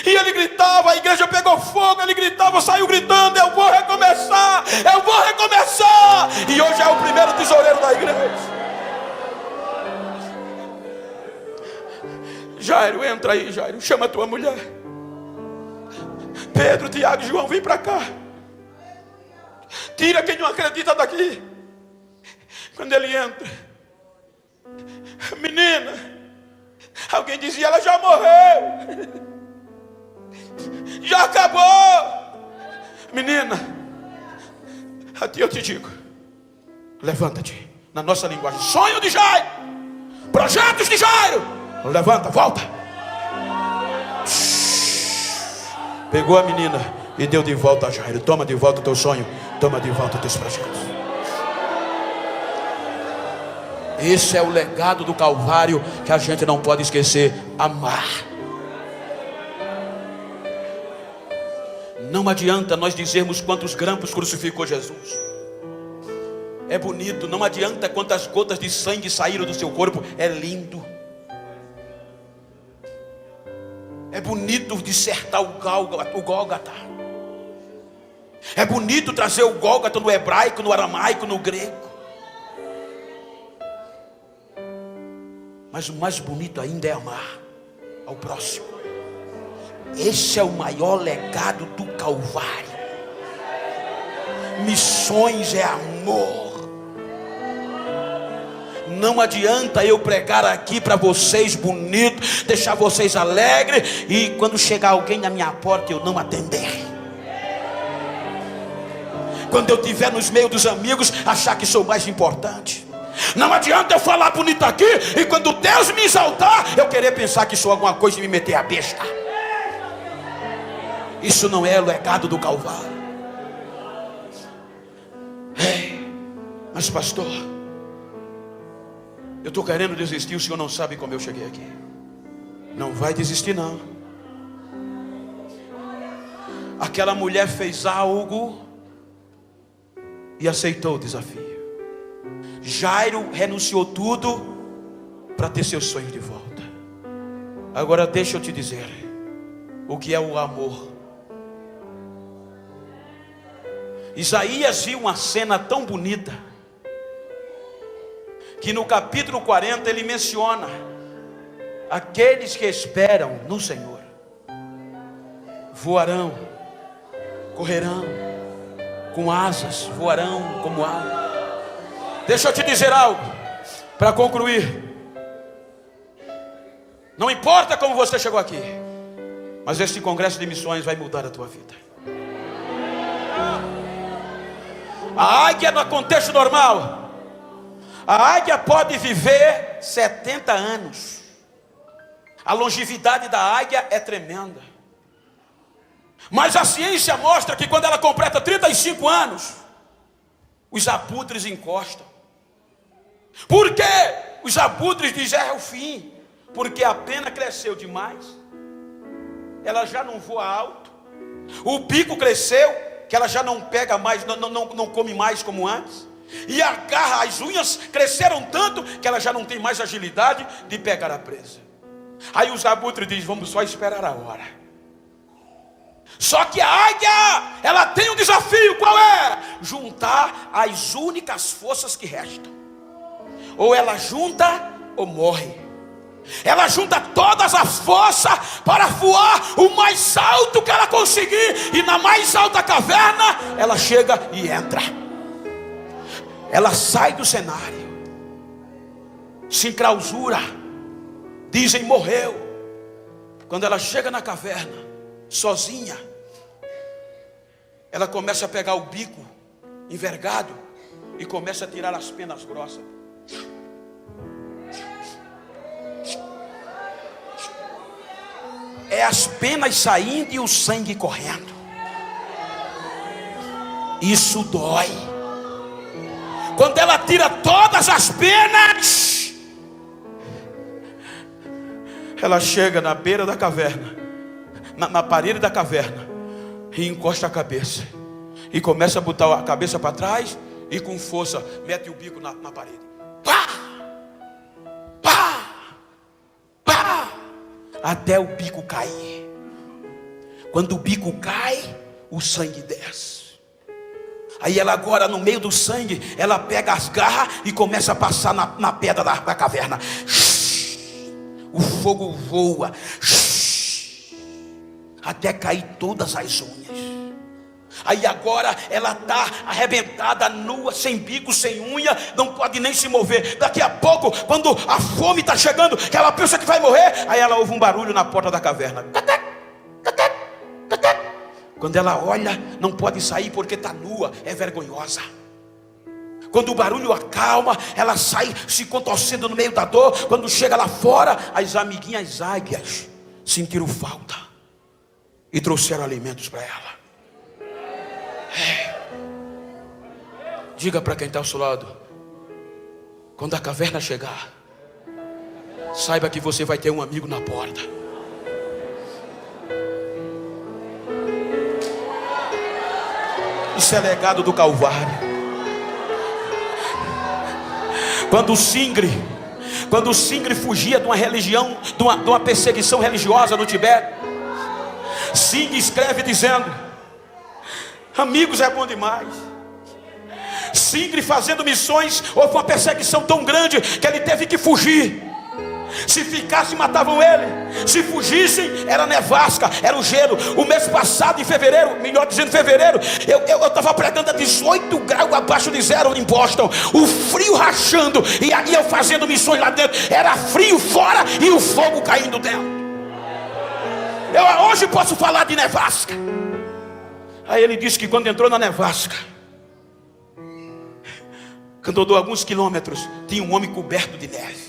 E ele gritava, a igreja pegou fogo, ele gritava, saiu gritando: eu vou recomeçar, eu vou recomeçar. E hoje é o primeiro tesoureiro da igreja. Jairo, entra aí, Jairo, chama a tua mulher. Pedro, Tiago e João, vem para cá. Tira quem não acredita daqui. Quando ele entra, menina, alguém dizia: ela já morreu, já acabou. Menina, aqui eu te digo, levanta-te. Na nossa linguagem, sonho de Jairo, projetos de Jairo. Levanta, volta. Pegou a menina e deu de volta a Jairo. Toma de volta o teu sonho, toma de volta os teus projetos. Esse é o legado do Calvário que a gente não pode esquecer: amar. Não adianta nós dizermos quantos grampos crucificou Jesus. É bonito, não adianta quantas gotas de sangue saíram do seu corpo. É lindo. É bonito dissertar o Gólgota. É bonito trazer o Gólgota no hebraico, no aramaico, no grego. Mas o mais bonito ainda é amar ao próximo. Esse é o maior legado do Calvário. Missões é amor. Não adianta eu pregar aqui para vocês bonito, deixar vocês alegres, e quando chegar alguém na minha porta eu não atender. Quando eu estiver nos meios dos amigos, achar que sou mais importante. Não adianta eu falar bonito aqui, e quando Deus me exaltar, eu querer pensar que sou alguma coisa e me meter a besta. Isso não é o legado do Calvário. Mas pastor, eu estou querendo desistir, o senhor não sabe como eu cheguei aqui. Não vai desistir não. Aquela mulher fez algo e aceitou o desafio. Jairo renunciou tudo para ter seus sonhos de volta. Agora deixa eu te dizer o que é o amor. Isaías viu uma cena tão bonita que no capítulo 40 ele menciona Aqueles que esperam no Senhor voarão, correrão com asas, voarão como ave. Deixa eu te dizer algo para concluir. Não importa como você chegou aqui, mas este congresso de missões vai mudar a tua vida. A águia, no contexto normal, a águia pode viver 70 anos. A longevidade da águia é tremenda. Mas a ciência mostra que quando ela completa 35 anos, os abutres encostam. Por quê? Os abutres dizem é o fim. Porque a pena cresceu demais. Ela já não voa alto. O bico cresceu, que ela já não pega mais, não come mais como antes. E a garra, as unhas cresceram tanto que ela já não tem mais agilidade de pegar a presa. Aí os abutres dizem, vamos só esperar a hora. Só que a águia, ela tem um desafio, qual é? Juntar as únicas forças que restam. Ou ela junta ou morre. Ela junta todas as forças para voar o mais alto que ela conseguir. E na mais alta caverna, ela chega e entra. Ela sai do cenário, se enclausura. Dizem morreu. Quando ela chega na caverna, sozinha, ela começa a pegar o bico envergado e começa a tirar as penas grossas. É as penas saindo e o sangue correndo. Isso dói. Quando ela tira todas as penas, ela chega na beira da caverna, na parede da caverna, e encosta a cabeça e começa a botar a cabeça para trás e com força mete o bico na parede. Pá! Pá! Pá! Até o bico cair. Quando o bico cai, o sangue desce. Aí ela agora, no meio do sangue, ela pega as garras e começa a passar na pedra da caverna. O fogo voa até cair todas as unhas. Aí agora ela está arrebentada, nua, sem bico, sem unha, não pode nem se mover. Daqui a pouco, quando a fome está chegando, que ela pensa que vai morrer, aí ela ouve um barulho na porta da caverna. Quando ela olha, não pode sair porque está nua, é vergonhosa. Quando o barulho acalma, ela sai se contorcendo no meio da dor. Quando chega lá fora, as amiguinhas águias sentiram falta e trouxeram alimentos para ela. Diga para quem está ao seu lado: quando a caverna chegar, saiba que você vai ter um amigo na porta. Isso é legado do Calvário. Quando o Singri fugia de uma religião, de uma perseguição religiosa no Tibete, Singri escreve dizendo: amigos é bom demais. Singri fazendo missões, houve uma perseguição tão grande que ele teve que fugir. Se ficasse, matavam ele. Se fugissem, era nevasca, era o gelo. O mês passado, em fevereiro, melhor dizendo, fevereiro, eu estava pregando a 18 graus abaixo de zero em Boston. O frio rachando. E aí eu fazendo missões lá dentro. Era frio fora e o fogo caindo dentro. Eu hoje posso falar de nevasca. Aí ele disse que quando entrou na nevasca, quando andou alguns quilômetros, tinha um homem coberto de neve.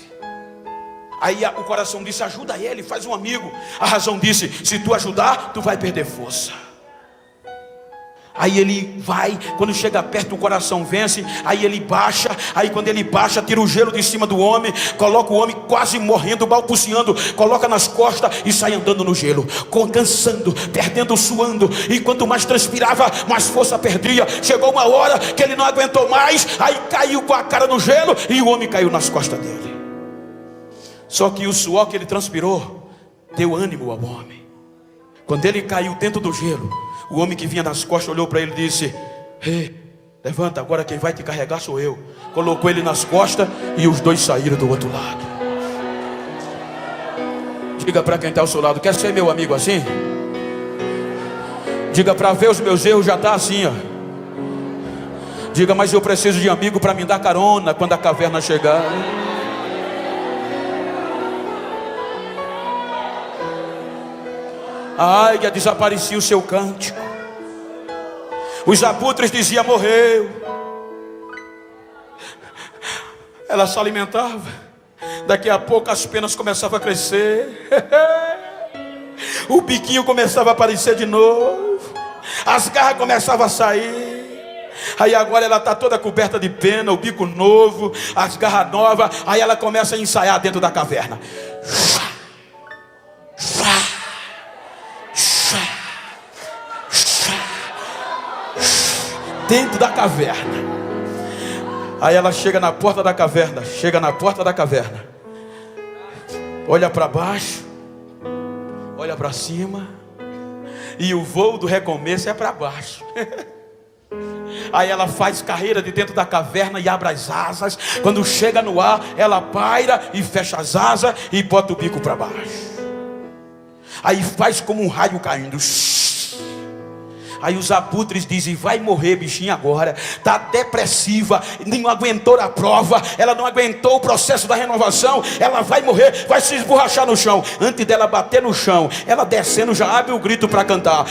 Aí o coração disse: ajuda ele, faz um amigo. A razão disse: se tu ajudar, tu vai perder força. Aí ele vai, quando chega perto o coração vence. Aí ele baixa, aí quando ele baixa, tira o gelo de cima do homem, coloca o homem quase morrendo, balbuciando, coloca nas costas e sai andando no gelo, cansando, perdendo, suando. E quanto mais transpirava, mais força perdia. Chegou uma hora que ele não aguentou mais, aí caiu com a cara no gelo e o homem caiu nas costas dele. Só que o suor que ele transpirou deu ânimo ao homem. Quando ele caiu dentro do gelo, o homem que vinha nas costas olhou para ele e disse: ei, levanta, agora quem vai te carregar sou eu. Colocou ele nas costas e os dois saíram do outro lado. Diga para quem está ao seu lado: quer ser meu amigo assim? Diga: para ver os meus erros já está assim, ó. Diga: mas eu preciso de amigo para me dar carona quando a caverna chegar. A águia desaparecia o seu cântico. Os abutres diziam: morreu. Ela se alimentava. Daqui a pouco as penas começavam a crescer. O biquinho começava a aparecer de novo. As garras começavam a sair. Aí agora ela está toda coberta de pena, o bico novo, as garras novas. Aí ela começa a ensaiar dentro da caverna. Dentro da caverna. Aí ela chega na porta da caverna. Olha para baixo, olha para cima. E o voo do recomeço é para baixo. Aí ela faz carreira de dentro da caverna e abre as asas. Quando chega no ar, ela paira e fecha as asas e bota o bico para baixo. Aí faz como um raio caindo. Aí os abutres dizem: vai morrer, bichinha, agora. Está depressiva, não aguentou a prova, ela não aguentou o processo da renovação. Ela vai morrer, vai se esborrachar no chão. Antes dela bater no chão, ela descendo já abre o grito para cantar.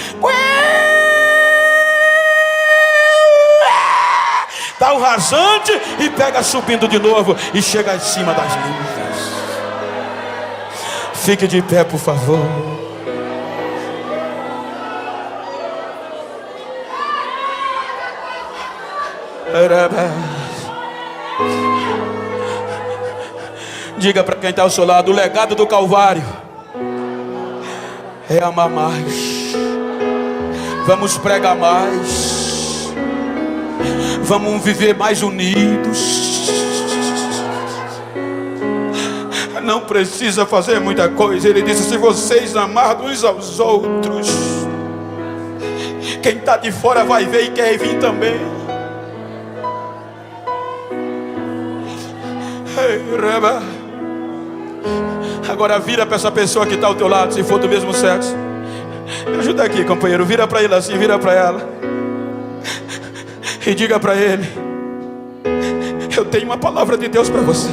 Dá um rasante e pega subindo de novo e chega em cima das nuvens. Fique de pé, por favor. Diga para quem está ao seu lado: o legado do Calvário é amar mais. Vamos pregar mais. Vamos viver mais unidos. Não precisa fazer muita coisa. Ele disse: se vocês amarem uns aos outros, quem está de fora vai ver e quer vir também. Agora vira para essa pessoa que está ao teu lado, se for do mesmo sexo. Me ajuda aqui, companheiro. Vira para ele assim, vira para ela. E diga para ele: eu tenho uma palavra de Deus para você.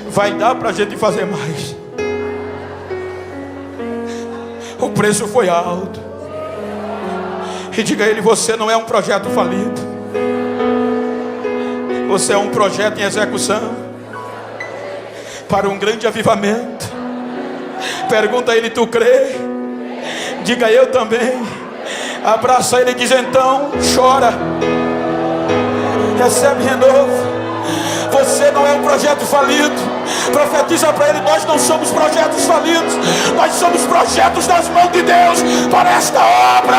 Vai dar para a gente fazer mais. O preço foi alto. E diga a ele: você não é um projeto falido. Você é um projeto em execução para um grande avivamento. Pergunta a ele: tu crê? Diga: eu também. Abraça ele e diz: então chora, recebe renovo. Você não é um projeto falido. Profetiza para ele: nós não somos projetos falidos. Nós somos projetos das mãos de Deus para esta obra.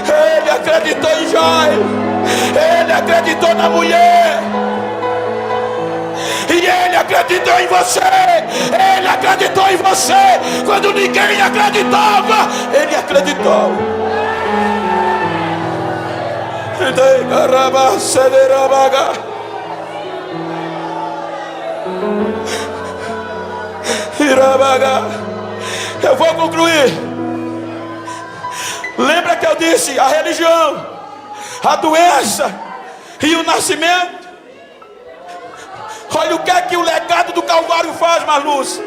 Ele acreditou em Jairo. Ele acreditou na mulher. E ele acreditou em você. Ele acreditou em você. Quando ninguém acreditava, ele acreditou. Eu vou concluir. Lembra que eu disse: a religião, a doença e o nascimento. Olha o que é que o legado do Calvário faz, Marluz.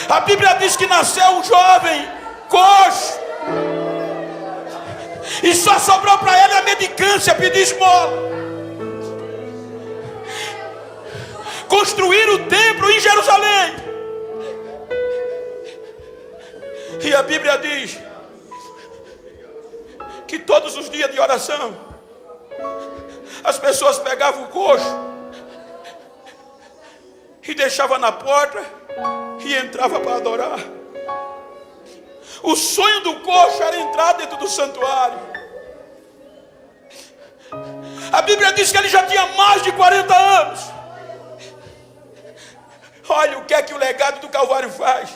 A Bíblia diz que nasceu um jovem coxo e só sobrou para ele a mendicância, pedir esmola. Construir o templo em Jerusalém. E a Bíblia diz que todos os dias de oração as pessoas pegavam o coxo e deixavam na porta e entravam para adorar. O sonho do coxo era entrar dentro do santuário. A Bíblia diz que ele já tinha mais de 40 anos. Olha o que é que o legado do Calvário faz.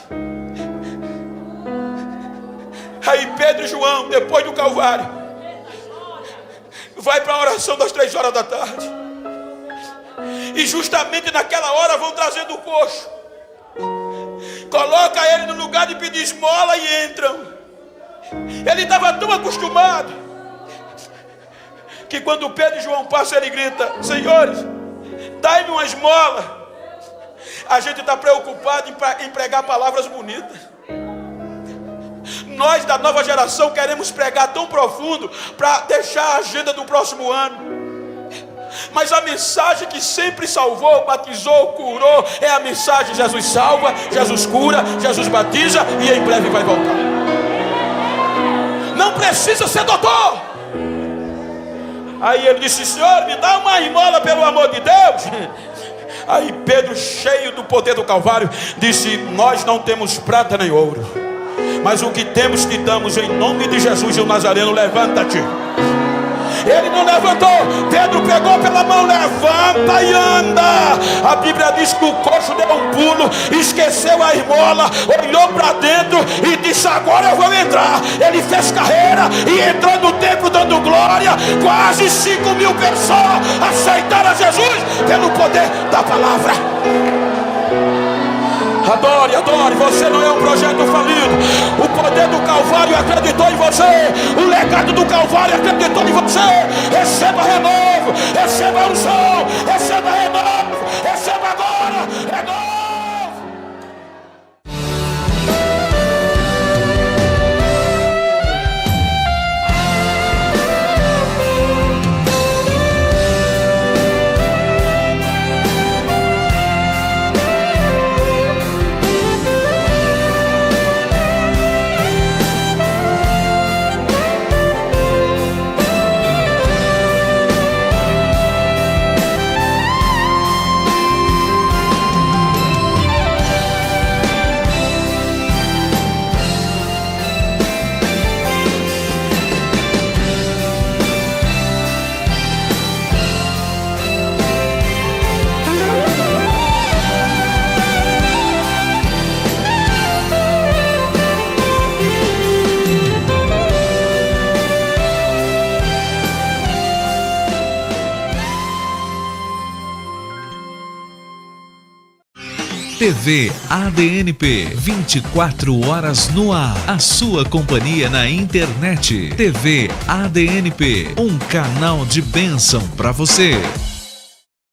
Aí Pedro e João, depois do Calvário, vai para a oração das 3 horas da tarde. E justamente naquela hora vão trazendo o coxo. Coloca ele no lugar de pedir esmola e entram. Ele estava tão acostumado que quando Pedro e João passam, ele grita: senhores, dai-me uma esmola. A gente está preocupado em pregar palavras bonitas. Nós da nova geração queremos pregar tão profundo para deixar a agenda do próximo ano. Mas a mensagem que sempre salvou, batizou, curou, é a mensagem: Jesus salva, Jesus cura, Jesus batiza e em breve vai voltar. Não precisa ser doutor. Aí ele disse: senhor, me dá uma esmola pelo amor de Deus. Aí Pedro, cheio do poder do Calvário, disse: nós não temos prata nem ouro, mas o que temos te damos, em nome de Jesus o Nazareno, levanta-te. Ele não levantou, Pedro pegou pela mão: levanta e anda. A Bíblia diz que o coxo deu um pulo, esqueceu a esmola, olhou para dentro e disse: agora eu vou entrar. Ele fez carreira e entrou no templo dando glória. Quase 5.000 pessoas aceitaram a Jesus pelo poder da palavra. Adore, adore, você não é um projeto falido. O poder do Calvário acreditou em você. O legado do Calvário acreditou em você. Receba renovo, receba unção, receba renovo, receba agora, renovo. TV ADNP, 24 horas no ar. A sua companhia na internet. TV ADNP, um canal de bênção para você.